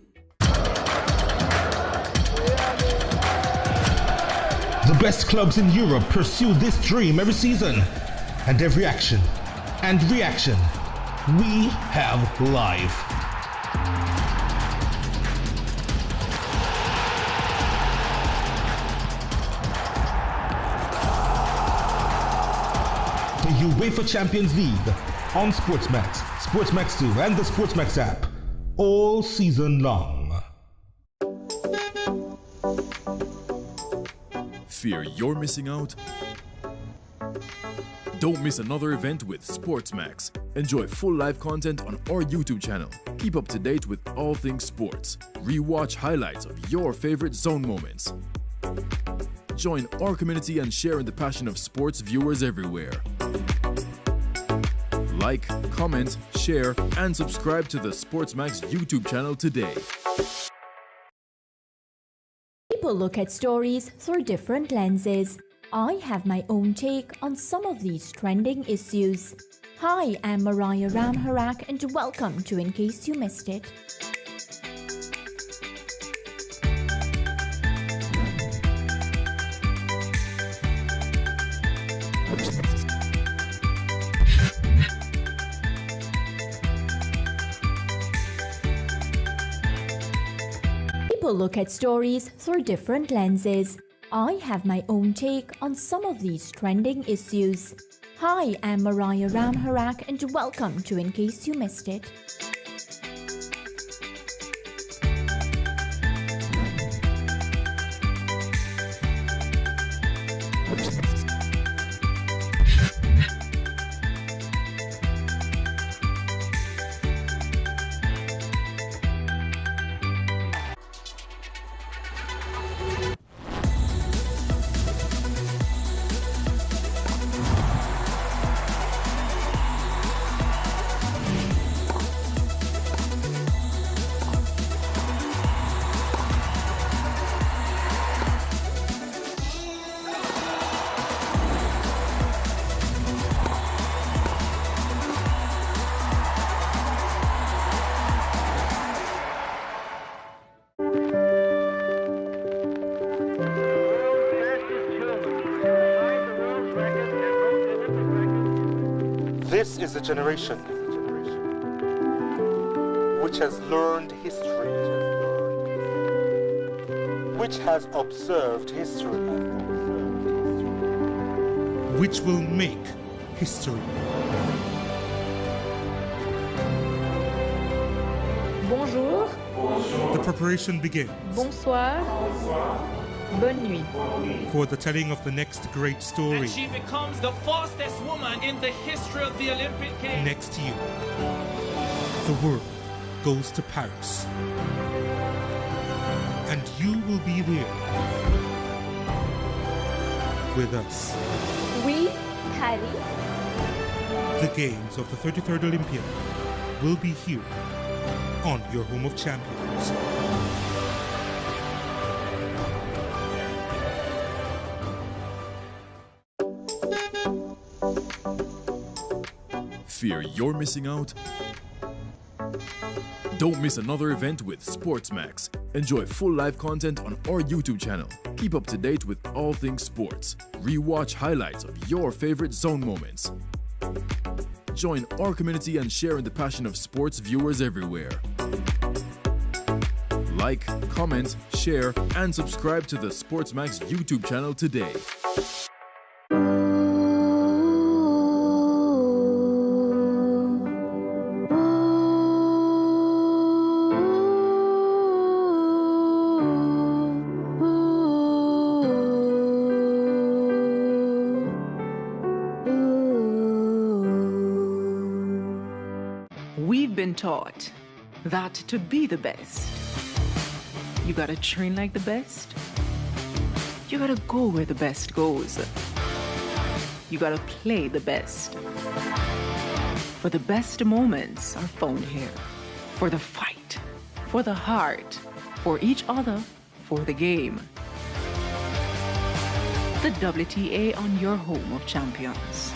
The best clubs in Europe pursue this dream every season, and every action and reaction we have live. The UEFA Champions League on SportsMax, SportsMax 2, and the SportsMax app all season long. Fear you're missing out? Don't miss another event with SportsMax. Enjoy full live content on our YouTube channel. Keep up to date with all things sports. Rewatch highlights of your favorite zone moments. Join our community and share in the passion of sports viewers everywhere. Like, comment, share, and subscribe to the SportsMax YouTube channel today. People look at stories through different lenses. I have my own take on some of these trending issues. Hi, I'm Mariah Ramharak, and welcome to In Case You Missed It. People look at stories through different lenses. I have my own take on some of these trending issues. Hi, I'm Mariah Ramharak, and welcome to In Case You Missed It. This is a generation which has learned history, which has observed history, which will make history. Bonjour. The preparation begins. Bonsoir. Bonne nuit. For the telling of the next great story. And she becomes the fastest woman in the history of the Olympic Games. Next year, the world goes to Paris. And you will be there with us. Oui, Paris. The games of the 33rd Olympiad will be here on your home of champions. Fear you're missing out? Don't miss another event with SportsMax. Enjoy full live content on our YouTube channel. Keep up to date with all things sports. Rewatch highlights of your favorite zone moments. Join our community and share in the passion of sports viewers everywhere. Like, comment, share, and subscribe to the SportsMax YouTube channel today. We've been taught that to be the best, you gotta train like the best. You gotta go where the best goes. You gotta play the best. For the best moments are found here. For the fight, for the heart, for each other, for the game. The WTA on your home of champions.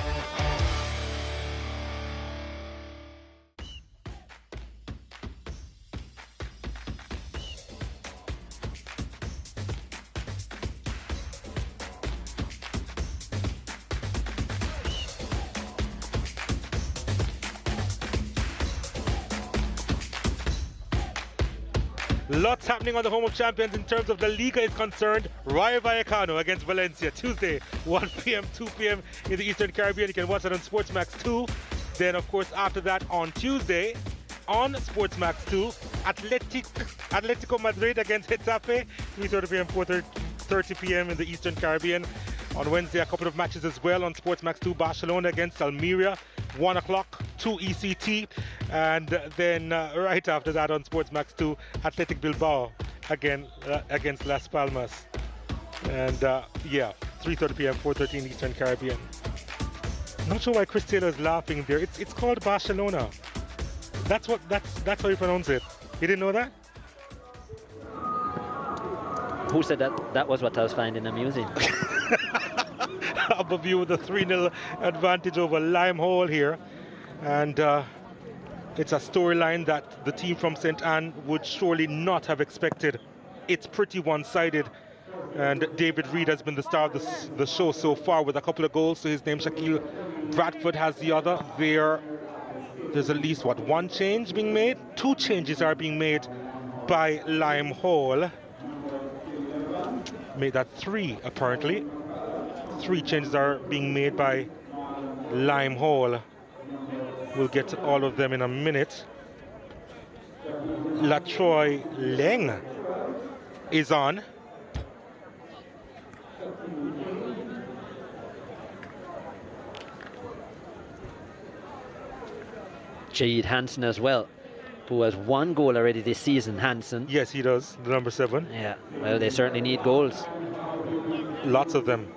Lots happening on the home of champions in terms of the Liga is concerned. Rayo Vallecano against Valencia, Tuesday, 1 p.m., 2 p.m. in the Eastern Caribbean. You can watch that on SportsMax 2. Then, of course, after that, on Tuesday, on SportsMax 2, Atletico Madrid against Getafe, 3:30 p.m., 4:30 p.m. in the Eastern Caribbean. On Wednesday, a couple of matches as well on SportsMax 2, Barcelona against Almeria, 1 o'clock, 2 ECT. And then right after that on SportsMax 2, Athletic Bilbao again against Las Palmas. And yeah, 3:30 p.m., 4:30 in Eastern Caribbean. Not sure why Chris Taylor is laughing there. It's called Barcelona. That's how you pronounce it. You didn't know that? Who said that? That was what I was finding amusing. Harbour View with a 3-0 advantage over Limehole here. And it's a storyline that the team from St. Anne would surely not have expected. It's pretty one-sided. And David Reed has been the star of the show so far with a couple of goals. So his name, Shaquille Bradford, has the other. There's at least, one change being made? 2 changes are being made by Limehole. Made that 3, apparently. 3 changes are being made by Limehole. We'll get to all of them in a minute. Latroy Leng is on. Jade Hansen as well, who has 1 goal already this season. Hansen. Yes, he does, the number 7. Yeah, well, they certainly need goals. Lots of them.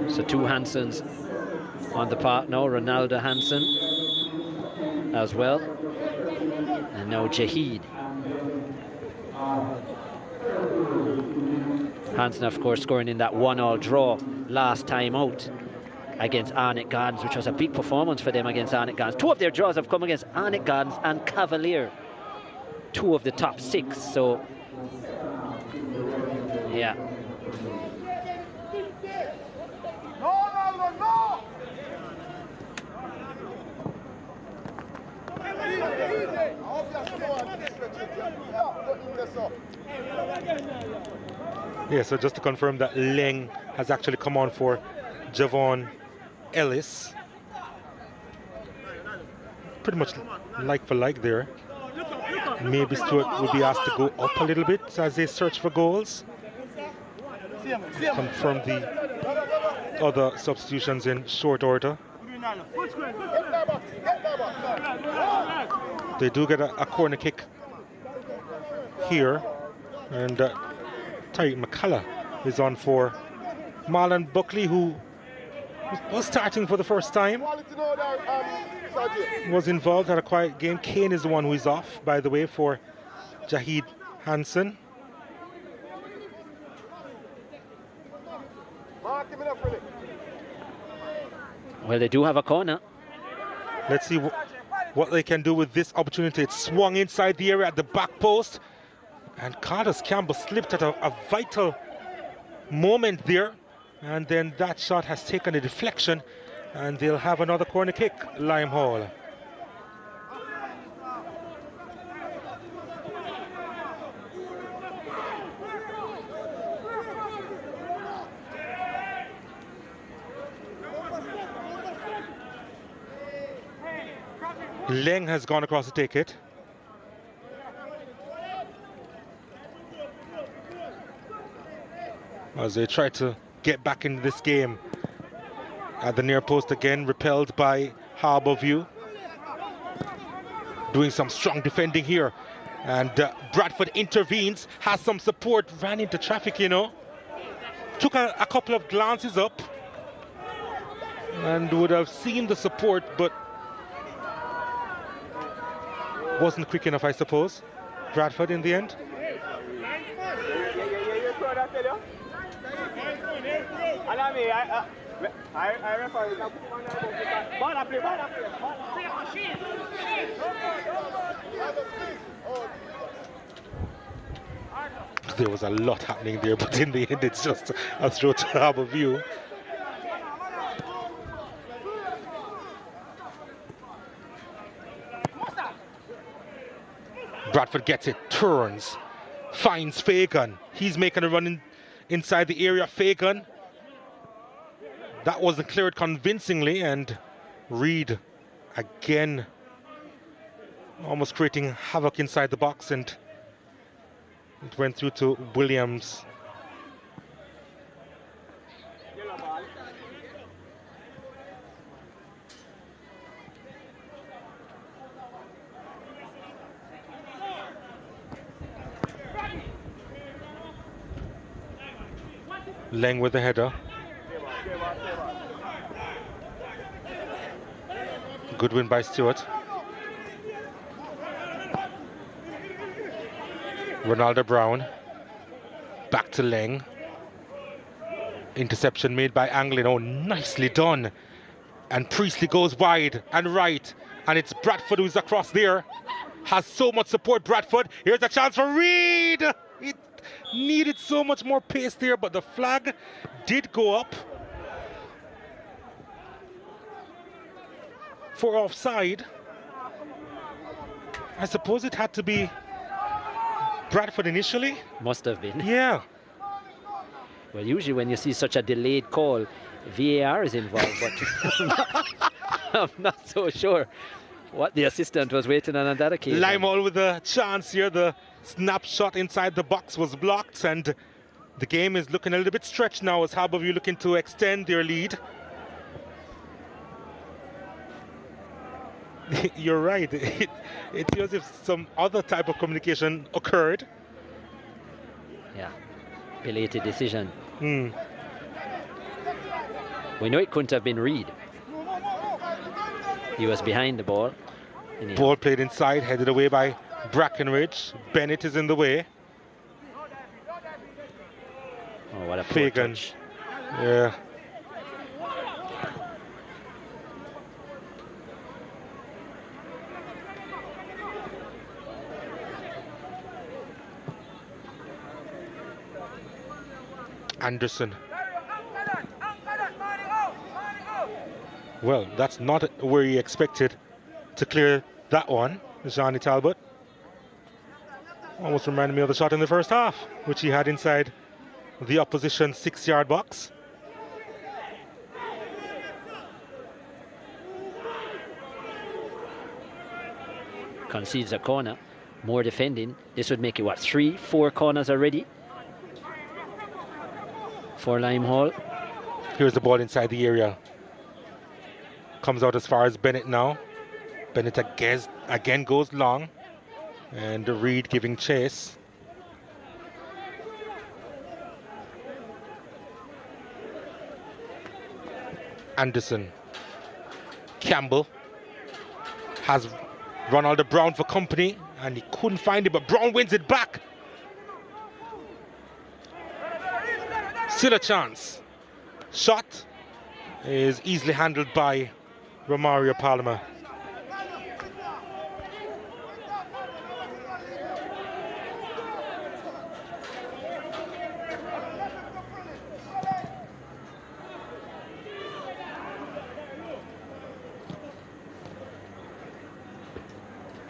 So 2 Hansens on the part now. Ronaldo Hansen as well. And now Jahid. Hansen, of course, scoring in that 1-1 draw last time out against Arnett Gardens, which was a big performance for them against Arnett Gardens. 2 of their draws have come against Arnett Gardens and Cavalier. 2 of the top 6, so yeah. Yeah, so just to confirm that Leng has actually come on for Javon Ellis. pretty much like for like there. Maybe Stewart will be asked to go up a little bit as they search for goals. Confirm the other substitutions in short order. They do get a corner kick here, and Tariq McCullough is on for Marlon Buckley, who was starting for the first time. Was involved, had a quiet game. Kane is the one who is off, by the way, for Jahid Hansen. Well, they do have a corner. Let's see what they can do with this opportunity. It's swung inside the area at the back post, and Carlos Campbell slipped at a vital moment there, and then that shot has taken a deflection, and they'll have another corner kick, Lime Hall. Leng has gone across to take it. As they try to get back into this game. At the near post again, repelled by Harbour View. Doing some strong defending here. And Bradford intervenes, has some support, ran into traffic, you know. Took a couple of glances up and would have seen the support, but wasn't quick enough, I suppose. Bradford in the end. There was a lot happening there, but in the end it's just a throw to Harbour View. Bradford gets it, turns, finds Fagan. He's making a run inside the area. Fagan. That wasn't cleared convincingly, and Reed again almost creating havoc inside the box, and it went through to Williams. Leng with the header. Good win by Stewart. Ronaldo Brown. Back to Leng. Interception made by Anglin. Oh, nicely done. And Priestley goes wide and right. And it's Bradford who's across there. Has so much support, Bradford. Here's a chance for Reed. It needed so much more pace there, but the flag did go up for offside. I suppose it had to be Bradford initially. Must have been. Yeah. Well, usually when you see such a delayed call, VAR is involved, but I'm not so sure what the assistant was waiting on that occasion. Limehall with a chance here. The snapshot inside the box was blocked, and the game is looking a little bit stretched now as Harbour View looking to extend their lead. You're right. It feels as if some other type of communication occurred. Yeah, belated decision. We know it couldn't have been Reed. He was behind the ball. Ball played inside, headed away by Brackenridge. Bennett is in the way. Oh, what a poor Fagan. touch. Yeah. Anderson. Well, that's not where he expected to clear that one, Johnny Talbot. Almost reminded me of the shot in the first half, which he had inside the opposition 6-yard box. concedes a corner. More defending. This would make it, what, 3-4 corners already for Limehall. Here's the ball inside the area. Comes out as far as Bennett now. Bennett again goes long. And Reed giving chase. Anderson. Campbell has Ronaldo Brown for company, and he couldn't find it, but Brown wins it back. Still a chance. Shot is easily handled by Romario Palma.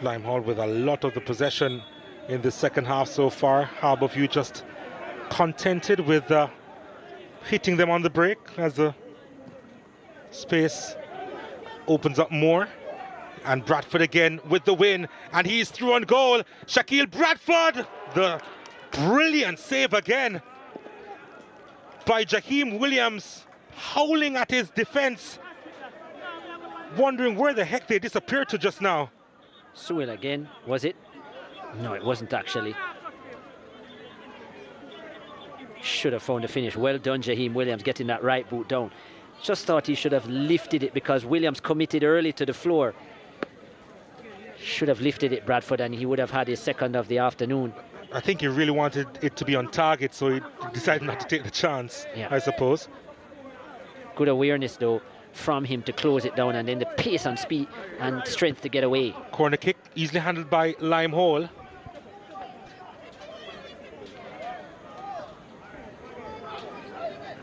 Limehall with a lot of the possession in the second half so far. Harbour View just contented with hitting them on the break as the space opens up more. And Bradford again with the win, and he's through on goal. Shaquille Bradford, the brilliant save again by Jaheim Williams, howling at his defense, wondering where the heck they disappeared to just now. Sewell again, was it? No, it wasn't actually. Should have found the finish. Well done, Jaheim Williams, getting that right boot down. Just thought he should have lifted it because Williams committed early to the floor. Should have lifted it, Bradford, and he would have had his second of the afternoon. I think he really wanted it to be on target, so he decided not to take the chance, I suppose. Good awareness, though, from him to close it down, and then the pace and speed and strength to get away. Corner kick, easily handled by Limehall.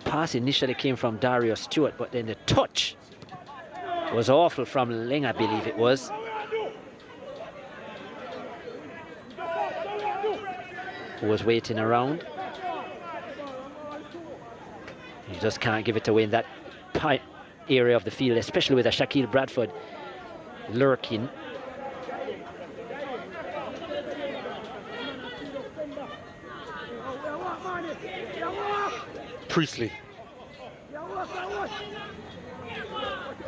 Pass initially came from Dario Stewart, but then the touch was awful from Leng, I believe it was. Who was waiting around. You just can't give it away in that area of the field, especially with a Shaquille Bradford lurking. Priestley.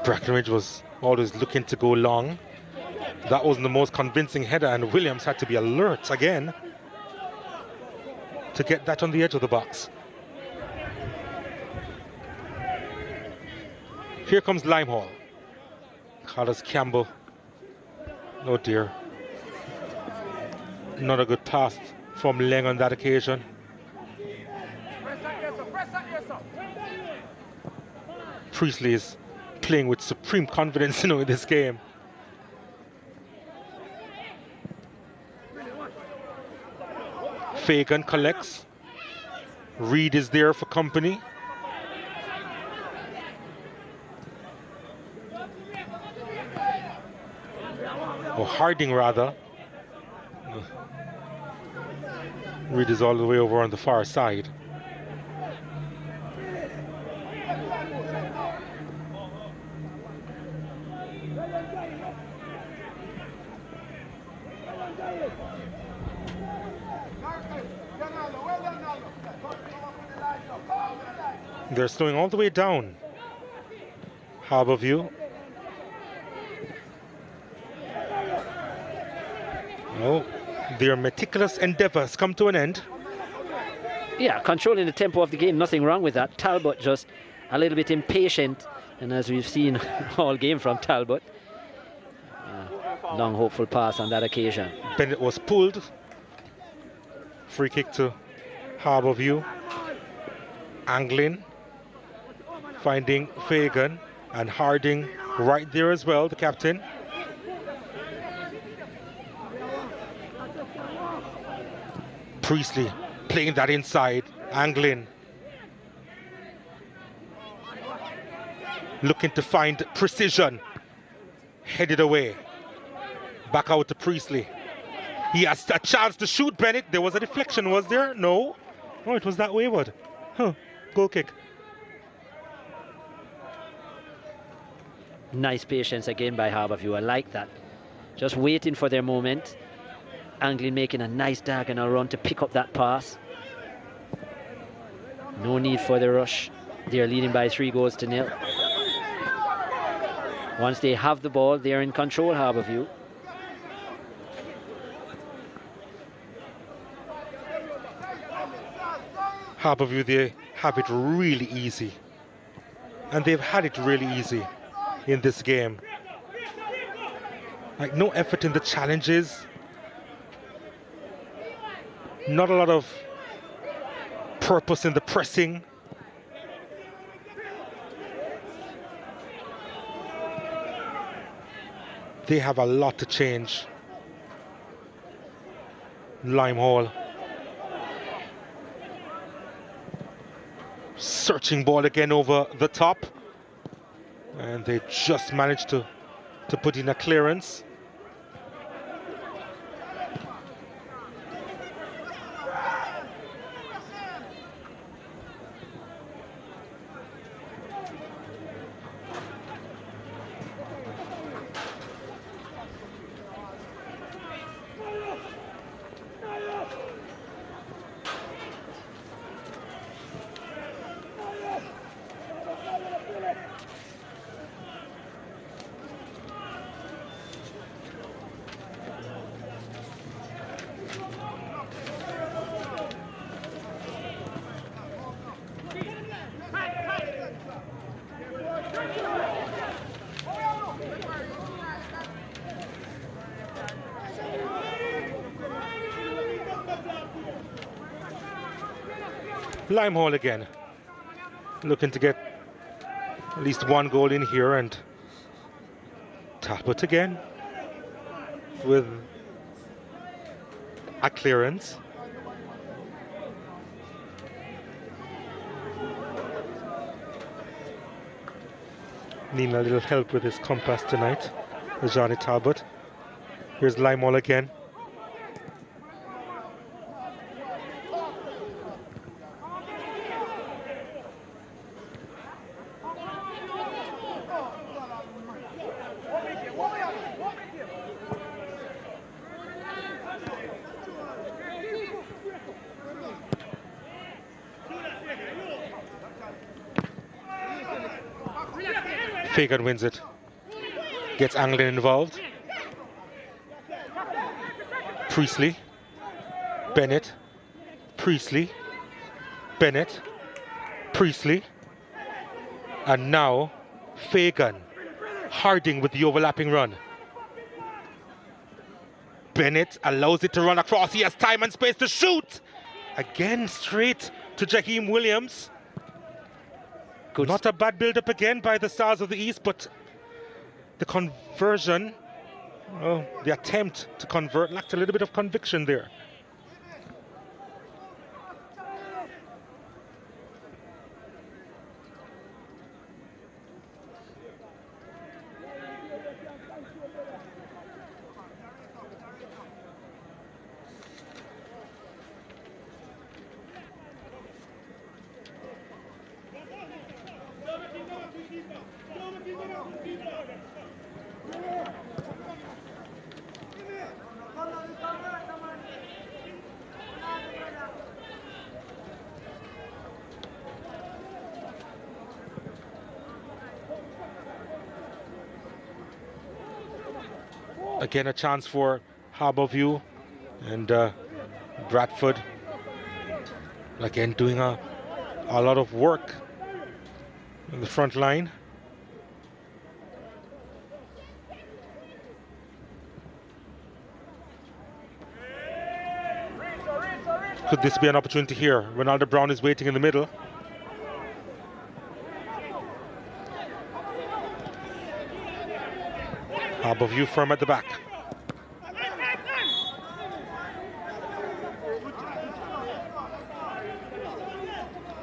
Brackenridge was always looking to go long. That wasn't the most convincing header, and Williams had to be alert again to get that on the edge of the box. Here comes Limehall. Carlos Campbell. Oh dear. Not a good pass from Leng on that occasion. Priestley is playing with supreme confidence in this game. Fagan collects. Reed is there for company. Or Harding, rather. Reed is all the way over on the far side. They're slowing all the way down. Harbour View. Oh, their meticulous endeavours come to an end. Yeah, controlling the tempo of the game, nothing wrong with that. Talbot just a little bit impatient, and as we've seen all game from Talbot, long hopeful pass on that occasion. Bennett was pulled. Free kick to Harbour View. Angling, finding Fagan, and Harding right there as well, the captain. Priestley playing that inside, angling. Looking to find precision. Headed away. Back out to Priestley. He has a chance to shoot Bennett. There was a deflection, was there? No. Oh, it was that wayward. Huh. Goal kick. Nice patience again by Harbour View. I like that. just waiting for their moment. Anglin making a nice diagonal run to pick up that pass. No need for the rush. They're leading by 3-0. Once they have the ball, they're in control, Harbour View. Harbour View, they have it really easy. And they've had it really easy in this game. Like, no effort in the challenges. Not a lot of purpose in the pressing. They have a lot to change. Limehall. Searching ball again over the top. And they just managed to put in a clearance. Limehall again, looking to get at least one goal in here, and Talbot again with a clearance. Needing a little help with his compass tonight, Johnny Talbot. Here's Limehall again. Fagan wins it, gets Anglin involved. Priestley, Bennett, Priestley, Bennett, Priestley, and now Fagan. Harding with the overlapping run. Bennett allows it to run across. He has time and space to shoot. Again, straight to Jaheim Williams. Good. Not a bad build-up again by the Stars of the East, but the conversion, the attempt to convert lacked a little bit of conviction there. Again, a chance for Harbour View, and Bradford again doing a lot of work in the front line. Could this be an opportunity here? Ronaldo Brown is waiting in the middle. Harbour View firm at the back.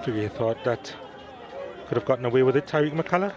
You thought that could have gotten away with it, Tyreek McCullough?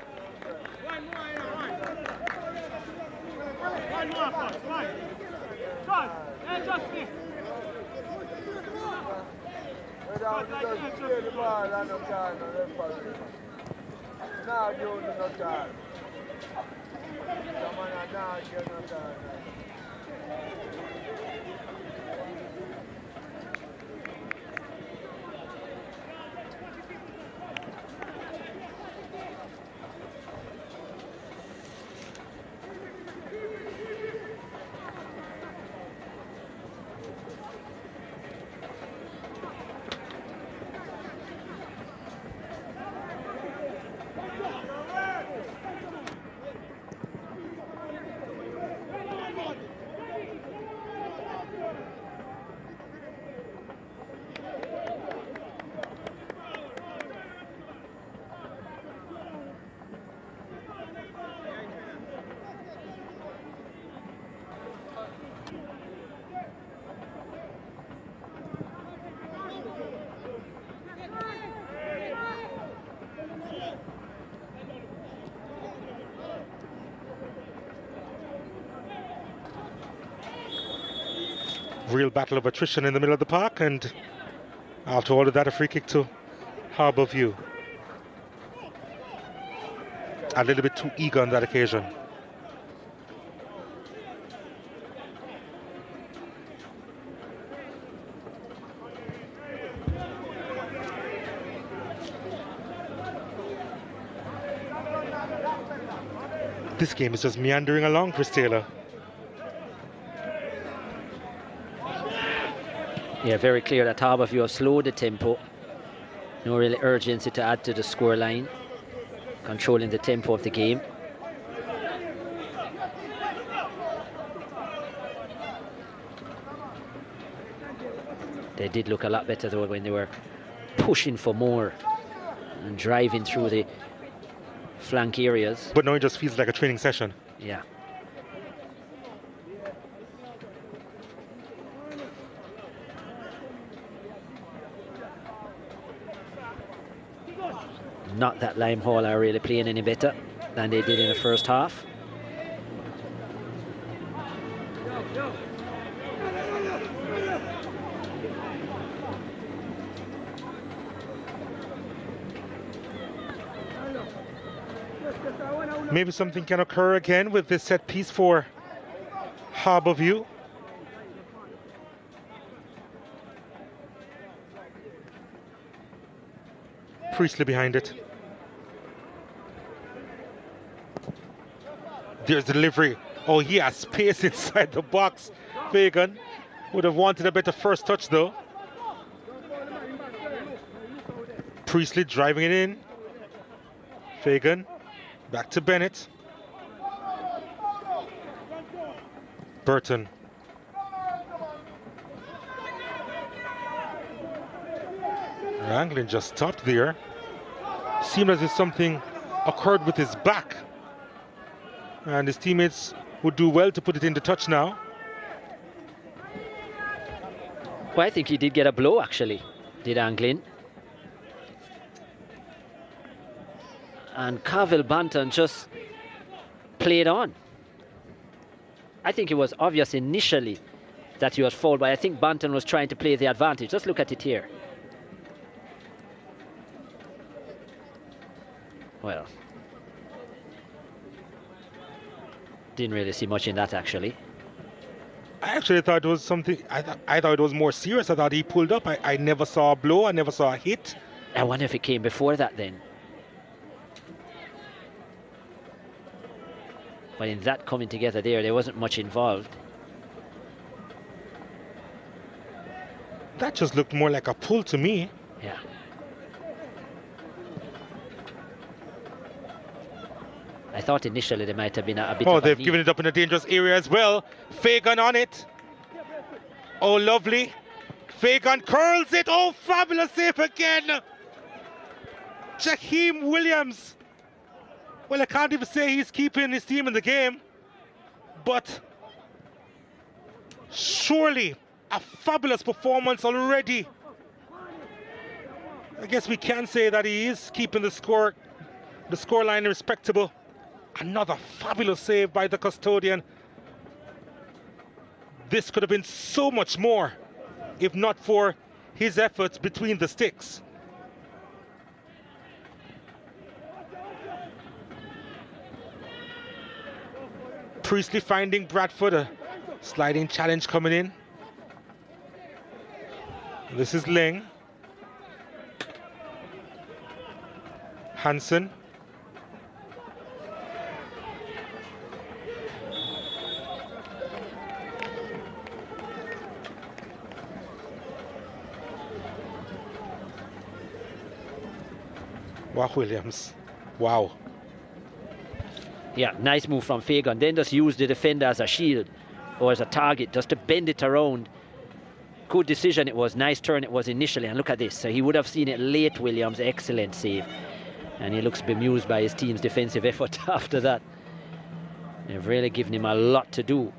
Real battle of attrition in the middle of the park, and after all of that, a free kick to Harbour View. A little bit too eager on that occasion. This game is just meandering along, Chris Taylor. Yeah, very clear that Harbour View have slowed the tempo. No real urgency to add to the scoreline. Controlling the tempo of the game. They did look a lot better though when they were pushing for more and driving through the flank areas. But now it just feels like a training session. Yeah. Not that Lime Hall are really playing any better than they did in the first half. Maybe something can occur again with this set piece for Harbour View. Priestley behind it. There's delivery. Oh, he has space inside the box. Fagan would have wanted a better first touch though. Priestley driving it in. Fagan back to Bennett. Burton. Anglin just stopped there. Seemed as if something occurred with his back. And his teammates would do well to put it into touch now. Well, I think he did get a blow actually, did Anglin. And Cavill Banton just played on. I think it was obvious initially that he was fouled, but I think Banton was trying to play the advantage. Just look at it here. Well, didn't really see much in that actually. I actually thought it was something, I thought it was more serious. I thought he pulled up. I never saw a blow, I never saw a hit. I wonder if it came before that then. But in that coming together there wasn't much involved. That just looked more like a pull to me. Yeah. I thought initially there might have been a bit of they've given it up in a dangerous area as well. Fagan on it. Oh, lovely. Fagan curls it. Oh, fabulous save again. Jaheim Williams. Well, I can't even say he's keeping his team in the game. But surely a fabulous performance already. I guess we can say that he is keeping the scoreline respectable. Another fabulous save by the custodian. This could have been so much more if not for his efforts between the sticks. Priestley finding Bradford. Sliding challenge coming in. This is Ling. Hansen. Wow, Williams. Wow. Yeah, nice move from Fagan. Then just use the defender as a shield or as a target, just to bend it around. Good decision it was. Nice turn it was initially. And look at this. So he would have seen it late, Williams. Excellent save. And he looks bemused by his team's defensive effort after that. They've really given him a lot to do.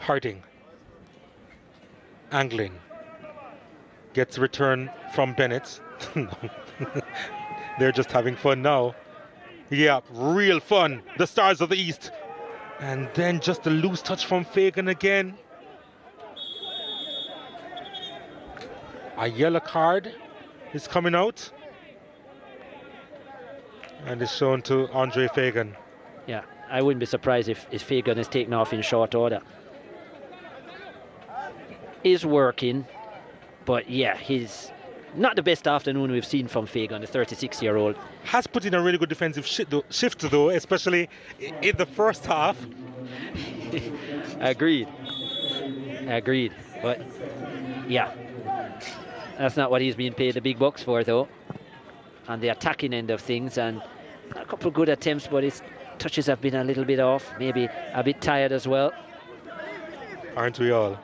Harding. Angling. Gets a return from Bennett. They're just having fun now. Yeah, real fun. The Stars of the East. And then just a loose touch from Fagan again. A yellow card is coming out. And it's shown to Andre Fagan. Yeah, I wouldn't be surprised if Fagan is taken off in short order. Is working, but yeah, he's not the best afternoon we've seen from Fagan, the 36-year-old. Has put in a really good defensive shift though, especially in the first half. Agreed. But yeah, that's not what he's being paid the big bucks for though. On the attacking end of things, and a couple of good attempts, but his touches have been a little bit off, maybe a bit tired as well. Aren't we all?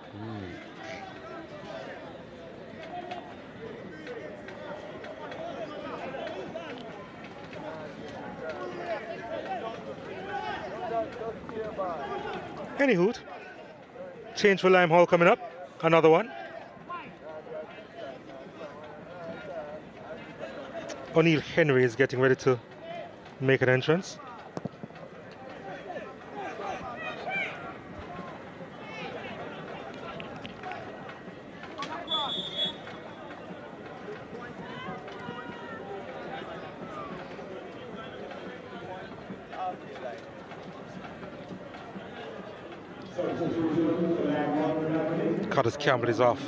Anywho, change for Lime Hall coming up. Another one. O'Neill Henry is getting ready to make an entrance. Curtis Campbell is off.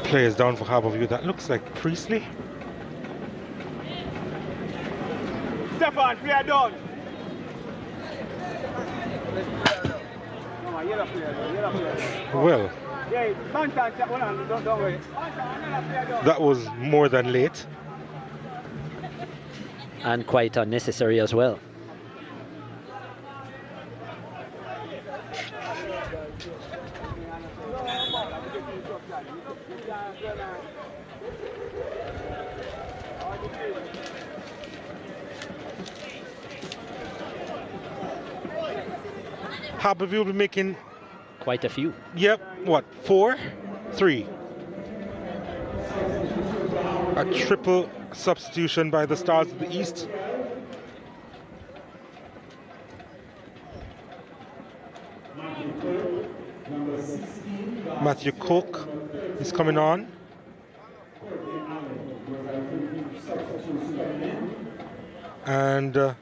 Players down for Harbour View. That looks like Priestley. Stefan, we are done. Well, that was more than late. And quite unnecessary as well. Harbour View will be making quite a few. Yep, what, 4? 3. A triple substitution by the Stars of the East. Matthew Cook is coming on. And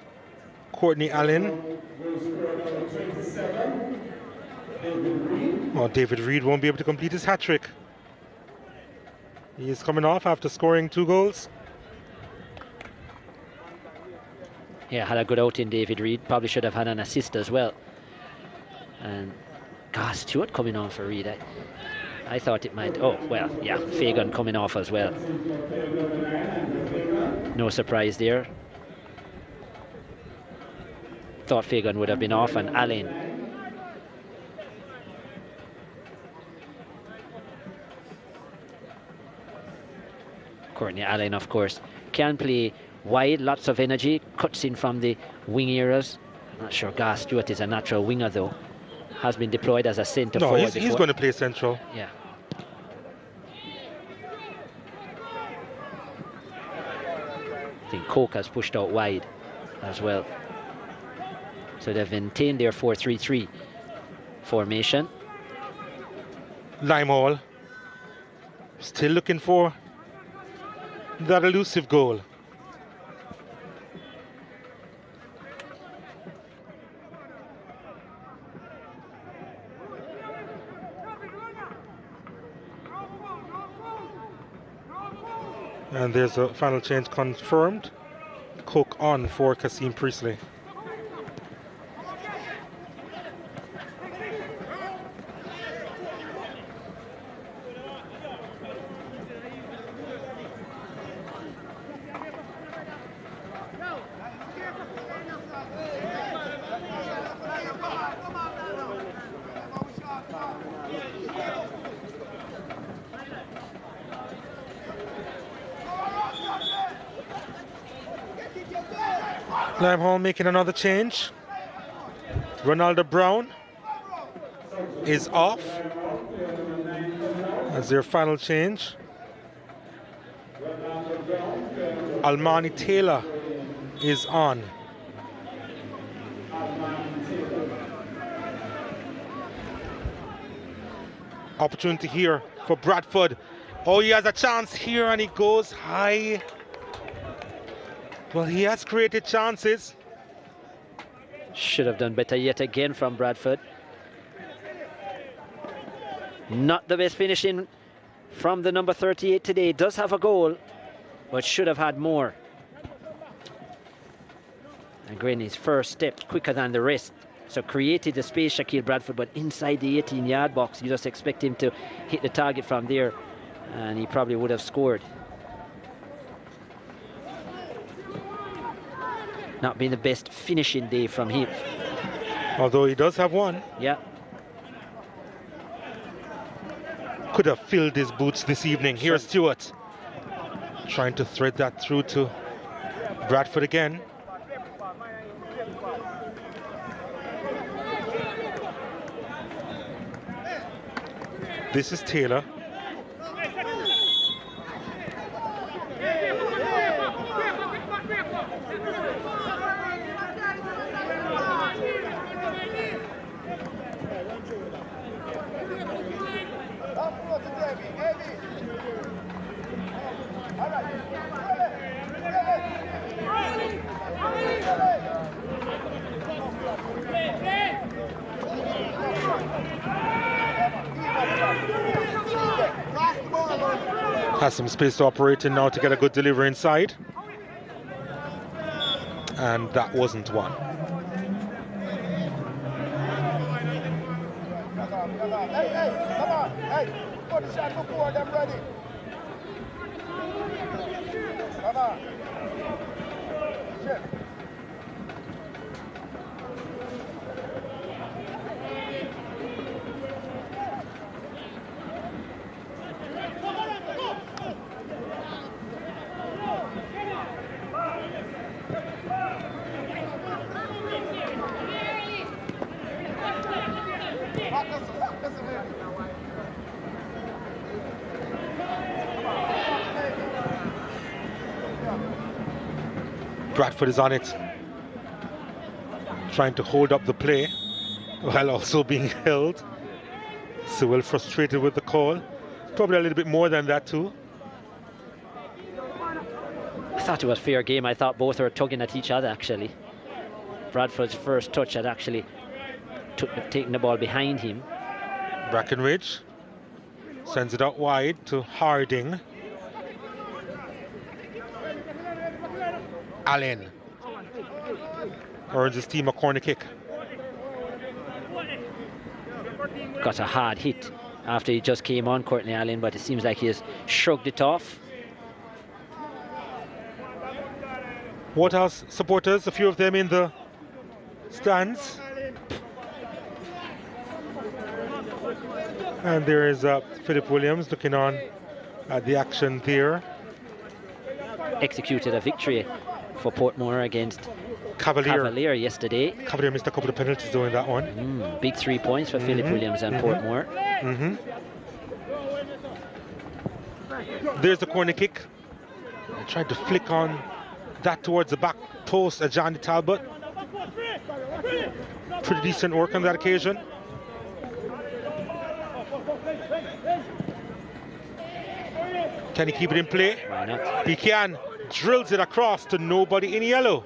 Courtney Allen. Oh, David Reed won't be able to complete his hat-trick. He's coming off after scoring 2 goals. Yeah, had a good outing, David Reid. Probably should have had an assist as well. And God, Stewart coming on for Reid. I thought it might. Oh, well, yeah, Fagan coming off as well. No surprise there. Thought Fagan would have been off, and Allen. Courtney Allen, of course, can play wide, lots of energy, cuts in from the wing areas. I'm not sure Gar Stewart is a natural winger, though. Has been deployed as a centre forward. He's going to play central. Yeah. I think Coke has pushed out wide as well. So they've maintained their 4-3-3 formation. Limehall still looking for that elusive goal. And there's a final change confirmed. Cook on for Kasim Priestley. Limehall making another change. Ronaldo Brown is off as their final change. Almani Taylor is on. Opportunity here for Bradford. Oh, he has a chance here and he goes high. Well, he has created chances. Should have done better yet again from Bradford. Not the best finishing from the number 38 today. Does have a goal, but should have had more. And Granny's first step quicker than the rest. So created the space, Shaquille Bradford, but inside the 18-yard box, you just expect him to hit the target from there, and he probably would have scored. Not been the best finishing day from him. Although he does have one. Yeah. Could have filled his boots this evening. Here's Stewart trying to thread that through to Bradford again. This is Taylor. Has some space to operate in now to get a good delivery inside. And that wasn't one. Come on, hey, put the shot before them ready. Come on. Shit. Bradford is on it, trying to hold up the play while also being held. Sewell frustrated with the call. Probably a little bit more than that too. I thought it was fair game. I thought both were tugging at each other actually. Bradford's first touch had actually taken the ball behind him. Brackenridge sends it out wide to Harding. Allen earns his team a corner kick. Got a hard hit after he just came on, Courtney Allen, but it seems like he has shrugged it off. Waterhouse supporters, a few of them in the stands. And there is Philip Williams looking on at the action there. Executed a victory for Portmore against Cavalier yesterday. Cavalier missed a couple of penalties doing that one. Big 3 points for Philip Williams and Portmore. There's the corner kick. I tried to flick on that towards the back post of Johnny Talbot. Pretty decent work on that occasion. Can he keep it in play? Why not? He can. Drills it across to nobody in yellow.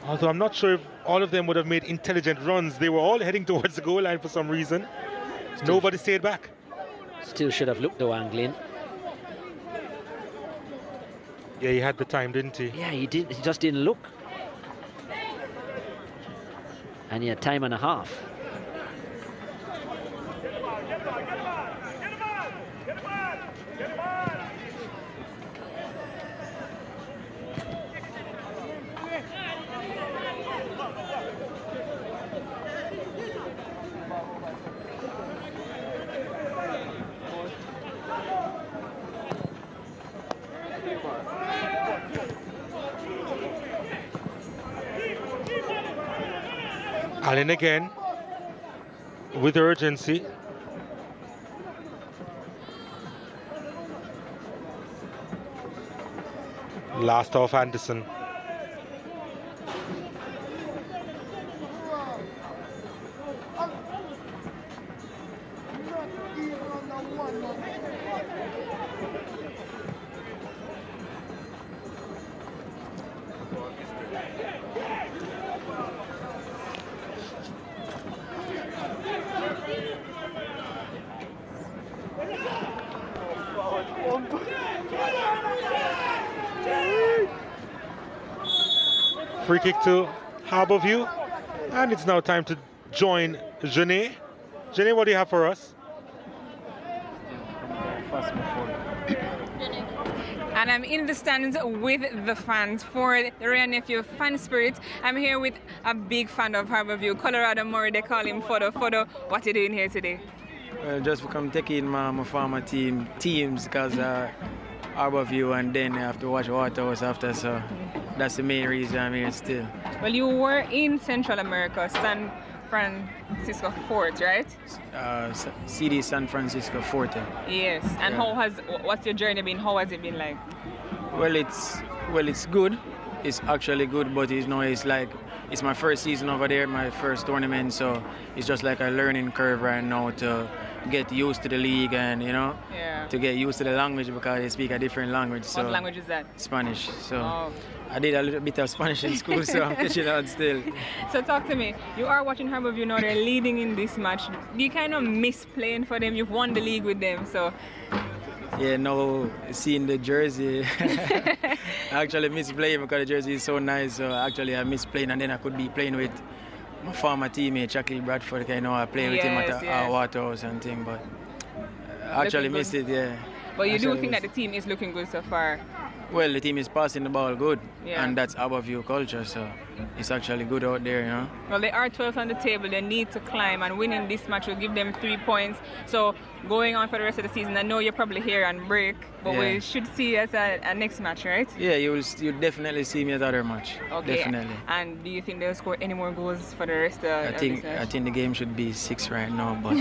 Although I'm not sure if all of them would have made intelligent runs. They were all heading towards the goal line for some reason. Nobody stayed back. Still should have looked though, Anglin. Yeah, he had the time, didn't he? Yeah, he did. He just didn't look. And he had time and a half. Allen again with urgency. Last off Anderson. Free kick to Harbour View, and it's now time to join Janae. Janae, what do you have for us? And I'm in the stands with the fans for the Ray and Nephew Fan Spirit. I'm here with a big fan of Harbour View, Colorado Murray. They call him Fodo. Fodo, what are you doing here today? Just to come take in my former teams because Harbour View, and then I have to watch Waterhouse after, so that's the main reason I'm here still. Well, you were in Central America, San Francisco Fort, right? CD San Francisco Fort. Yes, and yeah. What's your journey been? How has it been like? Well, it's good. It's actually good, but it's my first season over there, my first tournament, so it's just like a learning curve right now to get used to the league and to get used to the language because they speak a different language. So what language is that? Spanish. So I did a little bit of Spanish in school, so I'm catching on still. So talk to me. You are watching Harbour View now. They're leading in this match. Do you kind of miss playing for them? You've won the league with them, so. Yeah, no, seeing the jersey, I actually miss playing because the jersey is so nice. So actually I miss playing, and then I could be playing with my former teammate, Shaquille Bradford. I play with him at Waterhouse and thing, but I actually miss it, yeah. But you do think that the team is looking good so far? Well, the team is passing the ball good, and that's Harbour View culture, so it's actually good out there, Well, they are 12th on the table. They need to climb, and winning this match will give them 3 points. So going on for the rest of the season, I know you're probably here on break, but we should see you at a next match, right? Yeah, you'll definitely see me at other match. Okay. Definitely. And do you think they'll score any more goals for the rest of I think the game should be 6 right now, but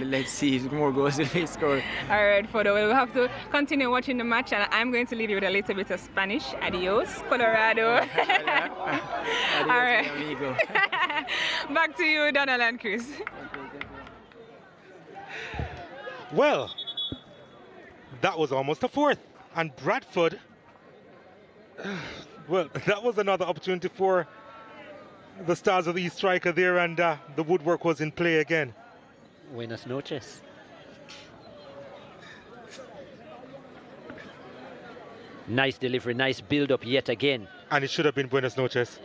let's see if more goals if they score. All right, Fodo, we'll have to continue watching the match, and I'm going to leave you with a little bit of Spanish. Adios, Colorado. Adios, all right. amigo. Back to you, Donald and Chris. Well, that was almost a fourth. And Bradford, well, that was another opportunity for the Stars of the East striker there, and the woodwork was in play again. Buenas noches. Nice delivery, nice build-up yet again And it should have been Buenos noches.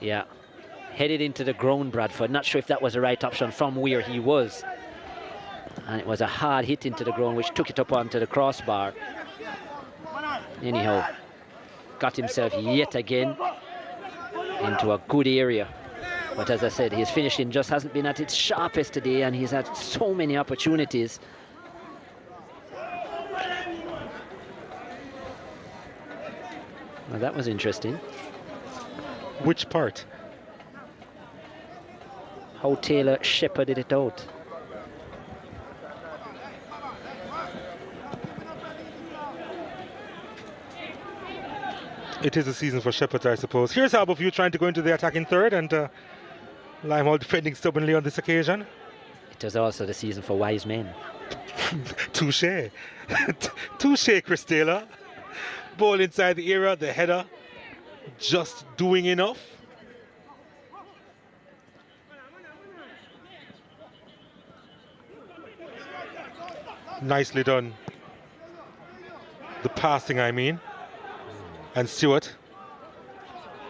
Yeah. Headed into the ground, Bradford. Not sure if that was the right option from where he was. And it was a hard hit into the ground, which took it up onto the crossbar. Anyhow, got himself yet again into a good area. But as I said, his finishing just hasn't been at its sharpest today, and he's had so many opportunities. Well, that was interesting. Which part? How Taylor shepherded it out. It is a season for shepherds, I suppose. Here's Harbour View trying to go into the attacking third, and Limehall defending stubbornly on this occasion. It was also the season for wise men. Touche. Touche, Chris Taylor. Ball inside the area, the header just doing enough. Nicely done. The passing, I mean. And Stewart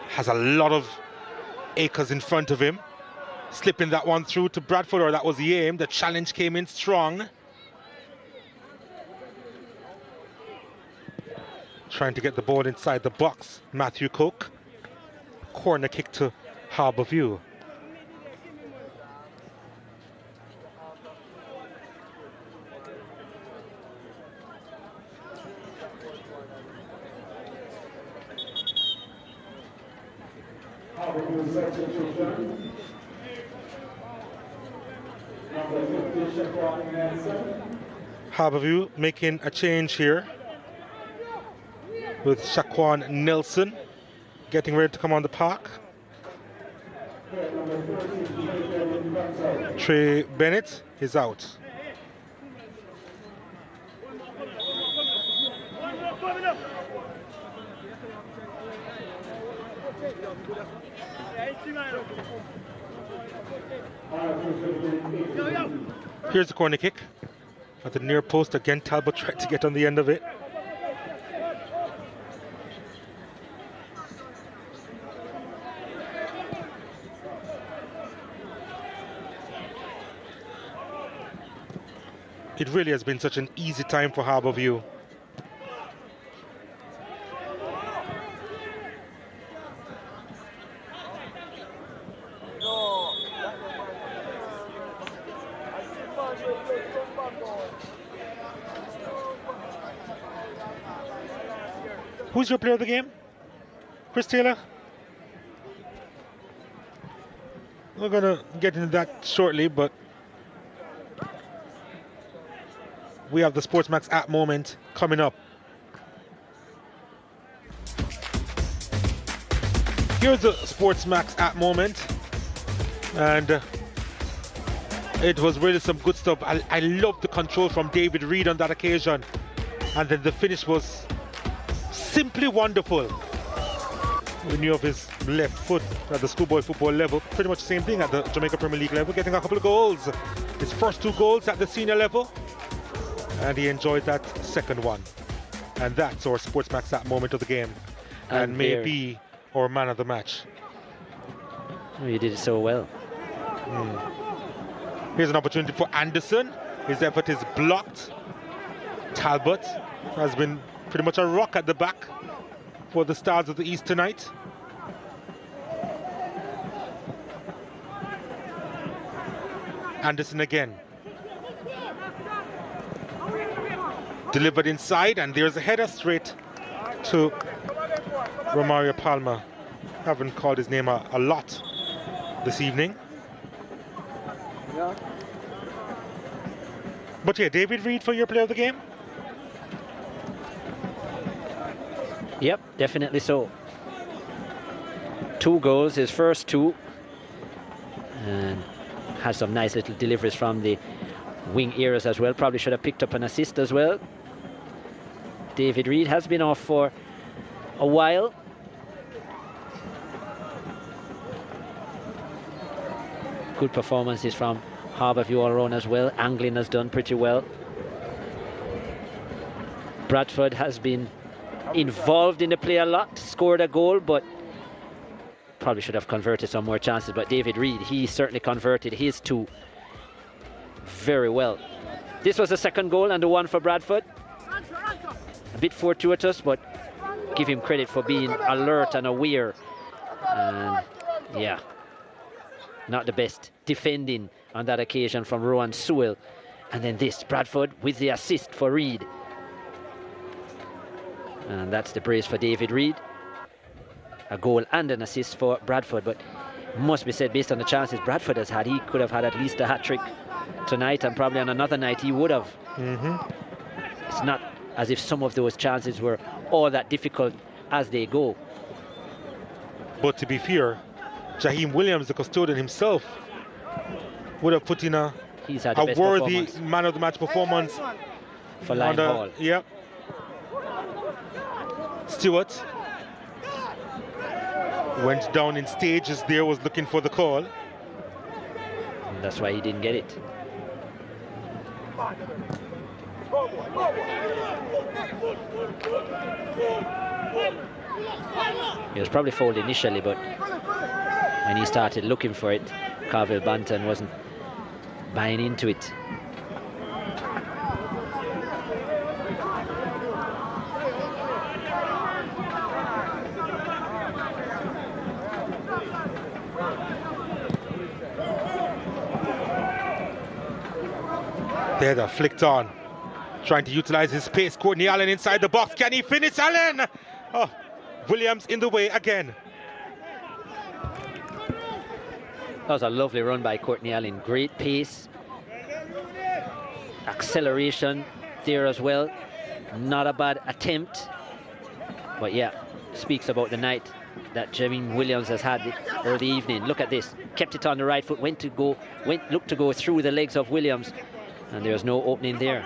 has a lot of acres in front of him. Slipping that one through to Bradford, or that was the aim. The challenge came in strong. Trying to get the ball inside the box. Matthew Cook. Corner kick to Harbour View. Harbour View making a change here with Shaquan Nelson getting ready to come on the park. Trey Bennett is out. Here's the corner kick at the near post. Again, Talbot tried to get on the end of it. It really has been such an easy time for Harbour View. Who's your player of the game? Chris Taylor? We're going to get into that shortly, but we have the SportsMax app moment coming up. Here's the SportsMax app moment, and it was really some good stuff. I loved the control from David Reed on that occasion, and then the finish was simply wonderful. We knew of his left foot at the schoolboy football level. Pretty much the same thing at the Jamaica Premier League level, getting a couple of goals. His first 2 goals at the senior level, and he enjoyed that second one. And that's our SportsMax that moment of the game, and maybe our man of the match. Oh, you did it so well. Here's an opportunity for Anderson. His effort is blocked. Talbot has been pretty much a rock at the back for the Stars of the East tonight. Anderson again. Delivered inside, and there's a header straight to Romario Palma. Haven't called his name a lot this evening. But yeah, David Reed for your player of the game? Yep, definitely so. 2 goals, his first 2. And had some nice little deliveries from the wing areas as well. Probably should have picked up an assist as well. David Reed has been off for a while. Good performances from Harbour View all around as well. Anglin has done pretty well. Bradford has been involved in the play a lot, scored a goal, but probably should have converted some more chances. But David Reid, he certainly converted his 2 very well. This was the second goal and the one for Bradford. A bit fortuitous, but give him credit for being alert and aware. And yeah, not the best defending on that occasion from Rowan Sewell. And then this, Bradford with the assist for Reid. And that's the brace for David Reid. A goal and an assist for Bradford, but must be said, based on the chances Bradford has had, he could have had at least a hat-trick tonight, and probably on another night he would have. It's not as if some of those chances were all that difficult as they go. But to be fair, Jaheim Williams, the custodian himself, would have put in a worthy man of the match performance for Lime Hall. Yep. Stewart went down in stages there, was looking for the call. And that's why he didn't get it. He was probably fouled initially, but when he started looking for it, Carville Banton wasn't buying into it. There, they're flicked on, trying to utilize his pace. Courtney Allen inside the box. Can he finish? Allen! Oh, Williams in the way again. That was a lovely run by Courtney Allen. Great pace, acceleration there as well. Not a bad attempt, but yeah, speaks about the night that Jaheim Williams has had or the evening. Look at this, kept it on the right foot, looked to go through the legs of Williams, and there's no opening there.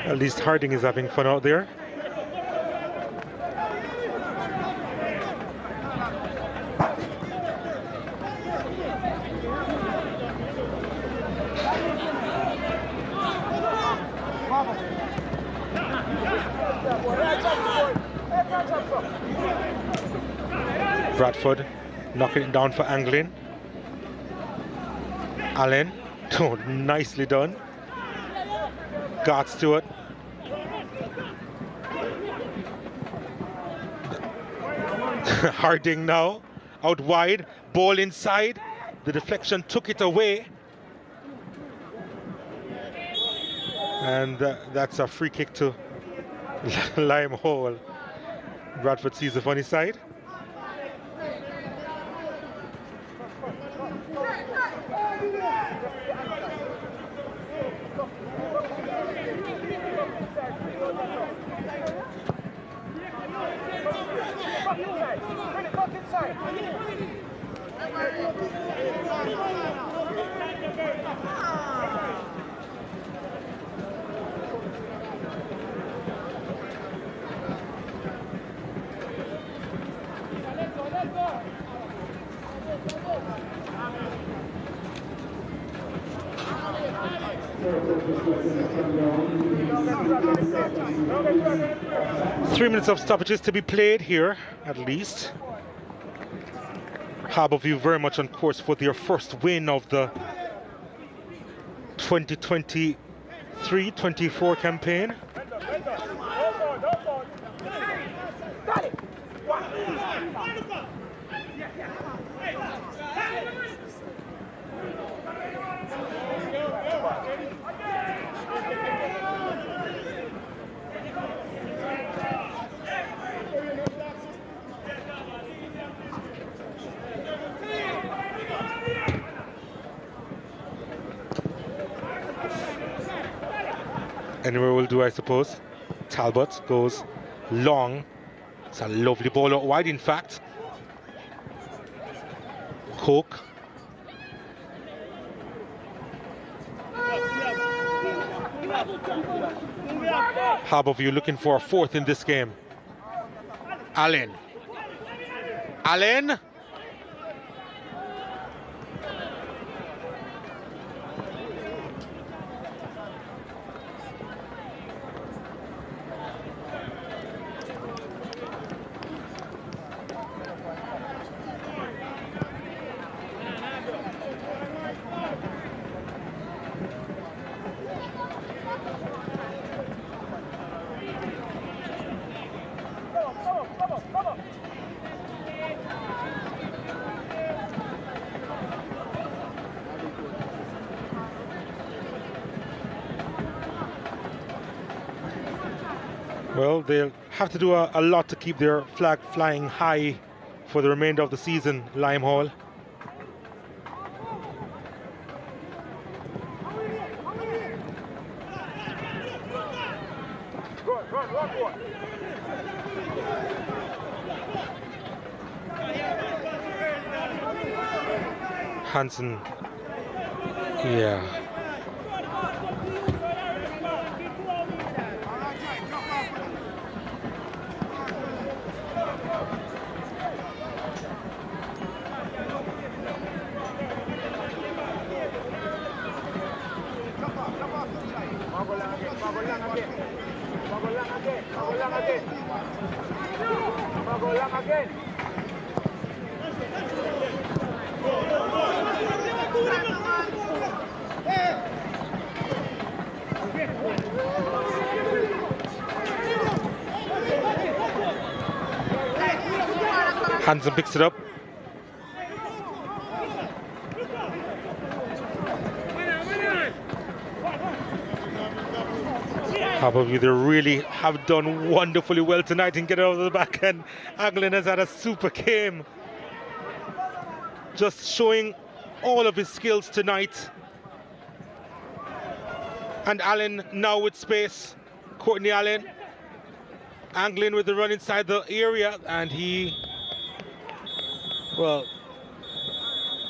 At least Harding is having fun out there. Bradford knocking it down for Anglin. Allen, oh, nicely done. Guard Stewart. Harding now, out wide, ball inside. The deflection took it away. And that's a free kick to Lime Hall. Bradford sees the funny side. Three minutes of stoppages to be played here, at least. Harbour View very much on course for their first win of the 2023-24 campaign. Anywhere will do, I suppose. Talbot goes long. It's a lovely ball out wide, in fact. Cook. Harbour View looking for a fourth in this game. Allen. Allen. Well, they'll have to do a lot to keep their flag flying high for the remainder of the season, Limehall. Hansen, yeah. Hansen picks it up. Harbour View, they really have done wonderfully well tonight and get out of the back end. Anglin has had a super game. Just showing all of his skills tonight. And Allen now with space. Courtney Allen. Anglin with the run inside the area, and he... Well,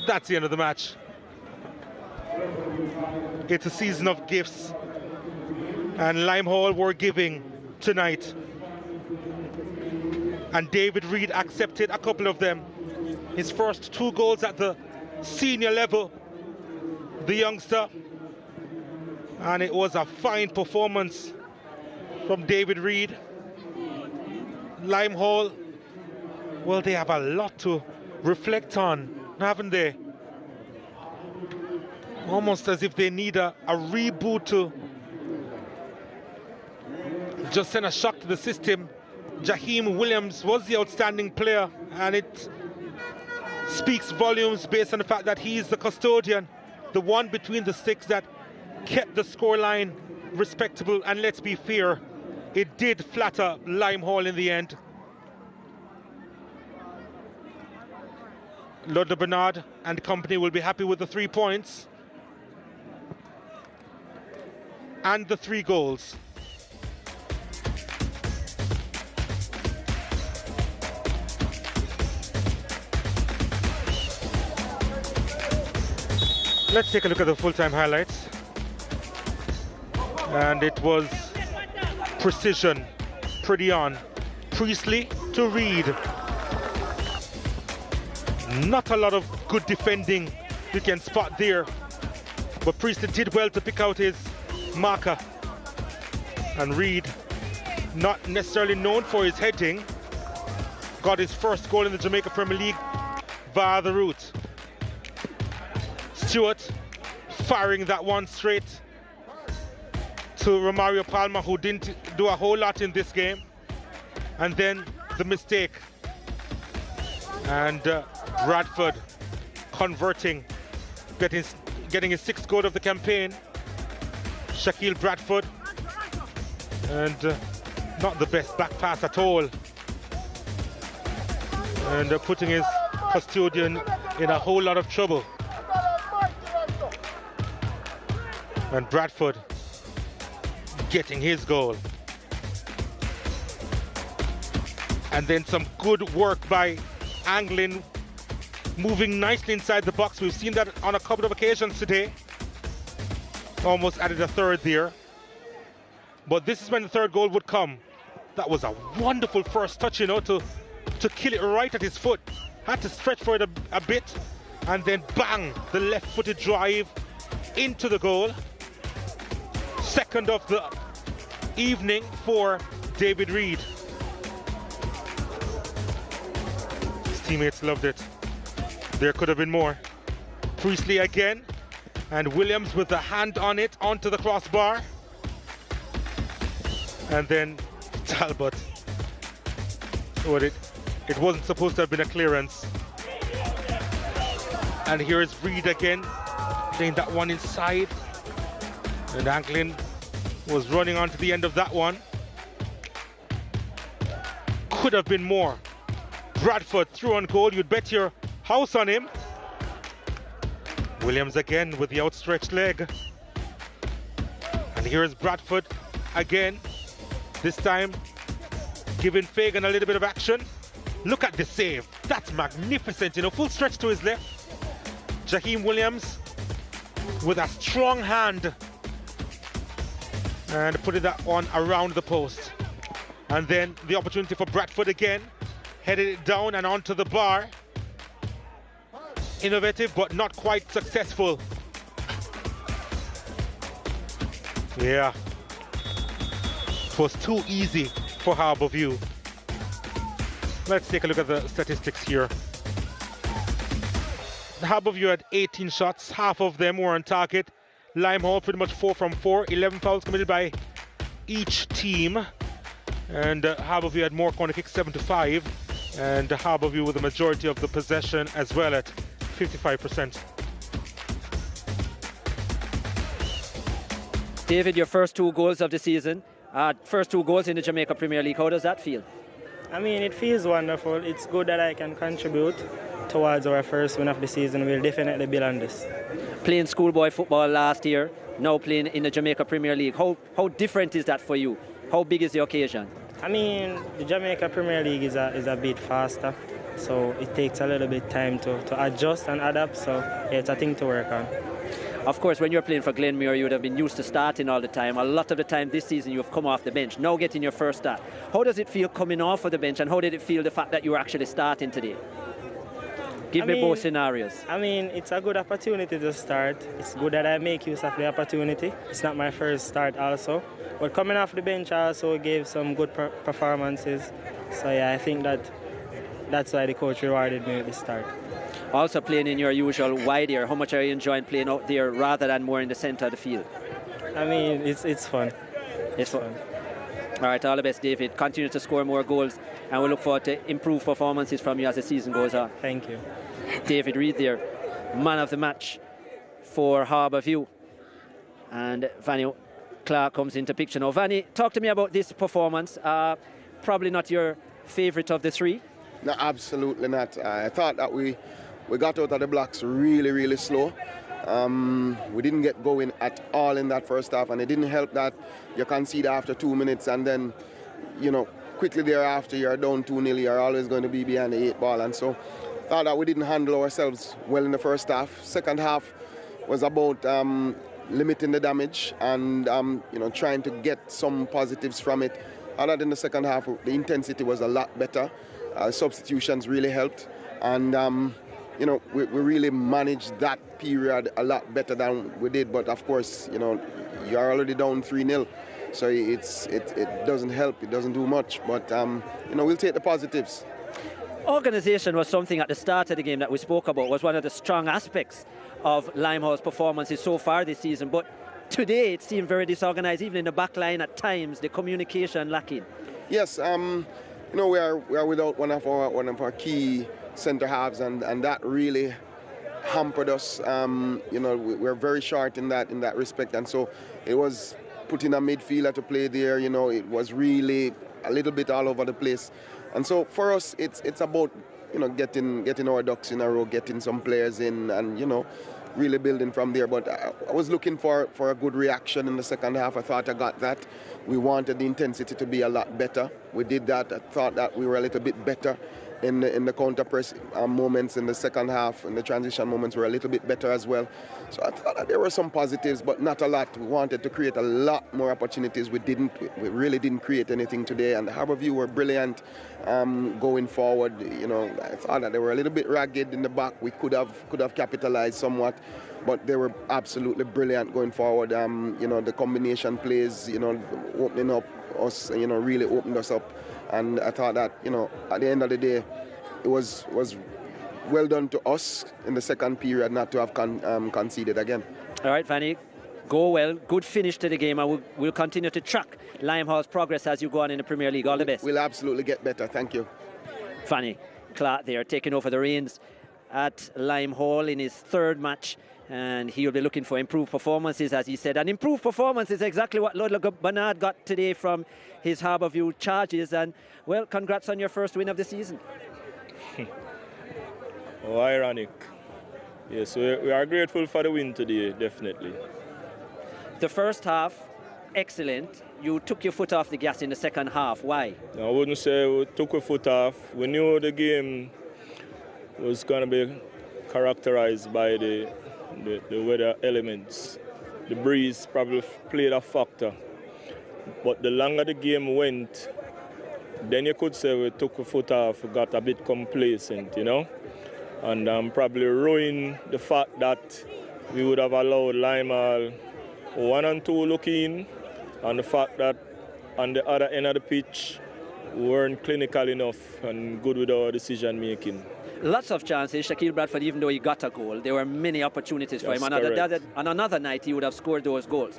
that's the end of the match. It's a season of gifts, and Limehall were giving tonight. And David Reed accepted a couple of them. His first 2 goals at the senior level, the youngster. And it was a fine performance from David Reed. Limehall, well, they have a lot to reflect on, haven't they? Almost as if they need a reboot to just send a shock to the system. Jaheim Williams was the outstanding player, and it speaks volumes based on the fact that he's the custodian, the one between the sticks that kept the scoreline respectable. And let's be fair, it did flatter Limehall in the end. Ludlow Bernard and company will be happy with the 3 points and the 3 goals. Let's take a look at the full-time highlights. And it was precision, pretty on. Priestley to Reed. Not a lot of good defending you can spot there, but Priestley did well to pick out his marker. And Reed, not necessarily known for his heading, got his first goal in the Jamaica Premier League via the route. Stewart firing that one straight to Romario Palma, who didn't do a whole lot in this game. And then the mistake. And Bradford converting, getting his 6th goal of the campaign. Shaquille Bradford, and not the best back pass at all, and putting his custodian in a whole lot of trouble. And Bradford getting his goal. And then some good work by Anglin, moving nicely inside the box. We've seen that on a couple of occasions today. Almost added a third there. But this is when the third goal would come. That was a wonderful first touch, you know, to kill it right at his foot. Had to stretch for it a bit, and then bang, the left-footed drive into the goal. Second of the evening for David Reed. His teammates loved it. There could have been more. Priestley again, and Williams with the hand on it onto the crossbar. And then Talbot. Well, it wasn't supposed to have been a clearance. And here is Reed again, playing that one inside. And Anglin was running onto the end of that one. Could have been more. Bradford through on goal, you'd bet your house on him. Williams again with the outstretched leg. And here is Bradford again. This time, giving Fagan a little bit of action. Look at the save. That's magnificent, you know, full stretch to his left. Jaheim Williams with a strong hand and putting that one around the post. And then the opportunity for Bradford again. Headed it down and onto the bar. Innovative, but not quite successful. Yeah. It was too easy for Harbour View. Let's take a look at the statistics here. The Harbour View had 18 shots, half of them were on target. Limehall pretty much 4 from 4, 11 fouls committed by each team. And Harbour View had more corner kicks, 7-5. And Harbour View with the majority of the possession as well at 55%. David, your first 2 goals of the season. First 2 goals in the Jamaica Premier League. How does that feel? I mean, it feels wonderful. It's good that I can contribute towards our first win of the season. We'll definitely build on this. Playing schoolboy football last year, now playing in the Jamaica Premier League. How different is that for you? How big is the occasion? I mean, the Jamaica Premier League is a bit faster, so it takes a little bit time to adjust and adapt. So yeah, it's a thing to work on. Of course, when you're playing for Glenmuir, you would have been used to starting all the time. A lot of the time this season, you have come off the bench, now getting your first start. How does it feel coming off of the bench, and how did it feel the fact that you were actually starting today? Give me both scenarios. I mean, it's a good opportunity to start. It's good that I make use of the opportunity. It's not my first start also. But coming off the bench also gave some good performances. So yeah, I think that's why the coach rewarded me at the start. Also playing in your usual wide area, how much are you enjoying playing out there rather than more in the centre of the field? I mean, it's fun. It's fun. All right, all the best, David. Continue to score more goals, and we look forward to improved performances from you as the season goes on. Thank you. David Reed there, man of the match for Harbour View. And Vanny Clark comes into picture now. Vanny, talk to me about this performance. Probably not your favourite of the 3. No, absolutely not. I thought that we got out of the blocks really, really slow. We didn't get going at all in that first half, and it didn't help that you concede after 2 minutes, and then, you know, quickly thereafter you're down 2-0, you're always going to be behind the 8 ball, and so thought that we didn't handle ourselves well in the first half. Second half was about limiting the damage and you know, trying to get some positives from it. Other than the second half, the intensity was a lot better. Substitutions really helped, and you know, we really managed that period a lot better than we did. But of course, you know, you're already down 3-0, so it doesn't help. It doesn't do much. But you know, we'll take the positives. Organisation was something at the start of the game that we spoke about, was one of the strong aspects of Limehall's performances so far this season. But today it seemed very disorganised, even in the back line at times, the communication lacking. Yes, you know, we are without one of our key centre halves, and that really hampered us. You know, we're very short in that respect, and so it was putting a midfielder to play there. You know, it was really a little bit all over the place. And so for us, it's about, you know, getting our ducks in a row, getting some players in, and, you know, really building from there. But I was looking for a good reaction in the second half. I thought I got that. We wanted the intensity to be a lot better. We did that. I thought that we were a little bit better in the counter press moments in the second half, and the transition moments were a little bit better as well. So I thought that there were some positives, but not a lot. We wanted to create a lot more opportunities. We really didn't create anything today, and the Harbour View were brilliant going forward. You know, I thought that they were a little bit ragged in the back. We could have capitalized somewhat, but they were absolutely brilliant going forward. You know, the combination plays, you know, opening up us, you know, really opened us up. And I thought that, you know, at the end of the day, it was well done to us in the second period not to have conceded again. All right, Fanny, go well. Good finish to the game, and we'll continue to track Limehall's progress as you go on in the Premier League. All the best. We'll absolutely get better. Thank you. Fanny Clark there, taking over the reins at Limehall in his third match. And he will be looking for improved performances, as he said. And improved performance is exactly what Ludlow Bernard got today from his Harbour View charges. And, well, congrats on your first win of the season. Oh, ironic. Yes, we are grateful for the win today, definitely. The first half, excellent. You took your foot off the gas in the second half. Why? I wouldn't say we took our foot off. We knew the game was going to be characterized by the weather elements. The breeze probably played a factor. But the longer the game went, then you could say we took a foot off, got a bit complacent, you know? And probably ruined the fact that we would have allowed Limehall 1 and 2 look in, and the fact that on the other end of the pitch, we weren't clinical enough and good with our decision making. Lots of chances. Shaquille Bradford, even though he got a goal, there were many opportunities for him. On another night, he would have scored those goals.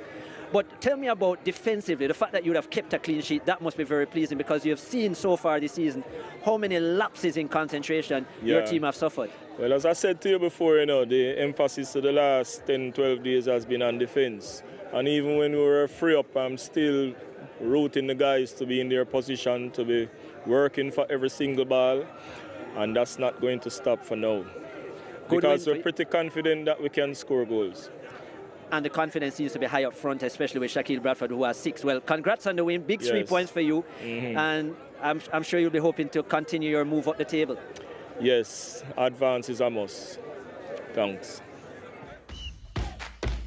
But tell me about defensively, the fact that you would have kept a clean sheet, that must be very pleasing, because you have seen so far this season how many lapses in concentration your team have suffered. Well, as I said to you before, you know, the emphasis of the last 10, 12 days has been on defense. And even when we were free up, I'm still rooting the guys to be in their position, to be working for every single ball. And that's not going to stop for now. Because we're pretty confident that we can score goals. And the confidence seems to be high up front, especially with Shaquille Bradford, who has 6. Well, congrats on the win. Big 3 points for you. And I'm sure you'll be hoping to continue your move up the table. Yes, advance is a must. Thanks.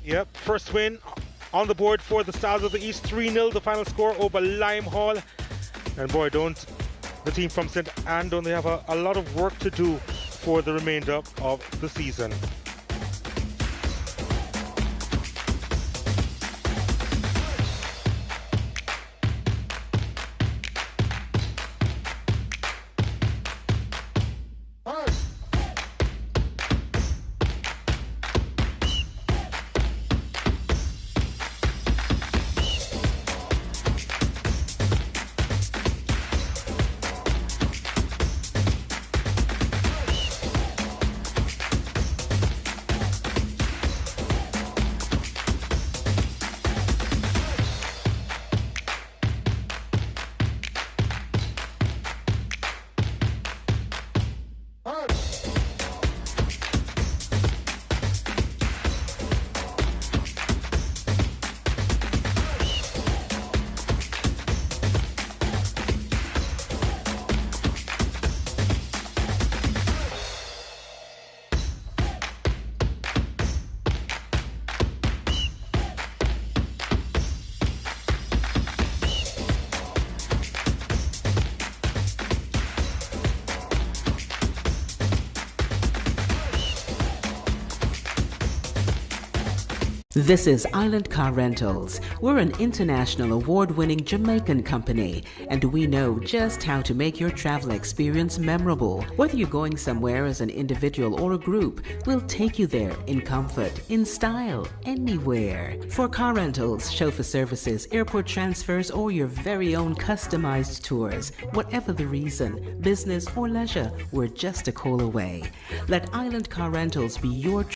Yep, first win on the board for the Stars of the East. 3-0, the final score over Limehall. And boy, don't the team from St. Anne, don't they have a lot of work to do for the remainder of the season. This is Island Car Rentals. We're an international award-winning Jamaican company, and we know just how to make your travel experience memorable. Whether you're going somewhere as an individual or a group, we'll take you there in comfort, in style, anywhere. For car rentals, chauffeur services, airport transfers, or your very own customized tours, whatever the reason, business or leisure, we're just a call away. Let Island Car Rentals be your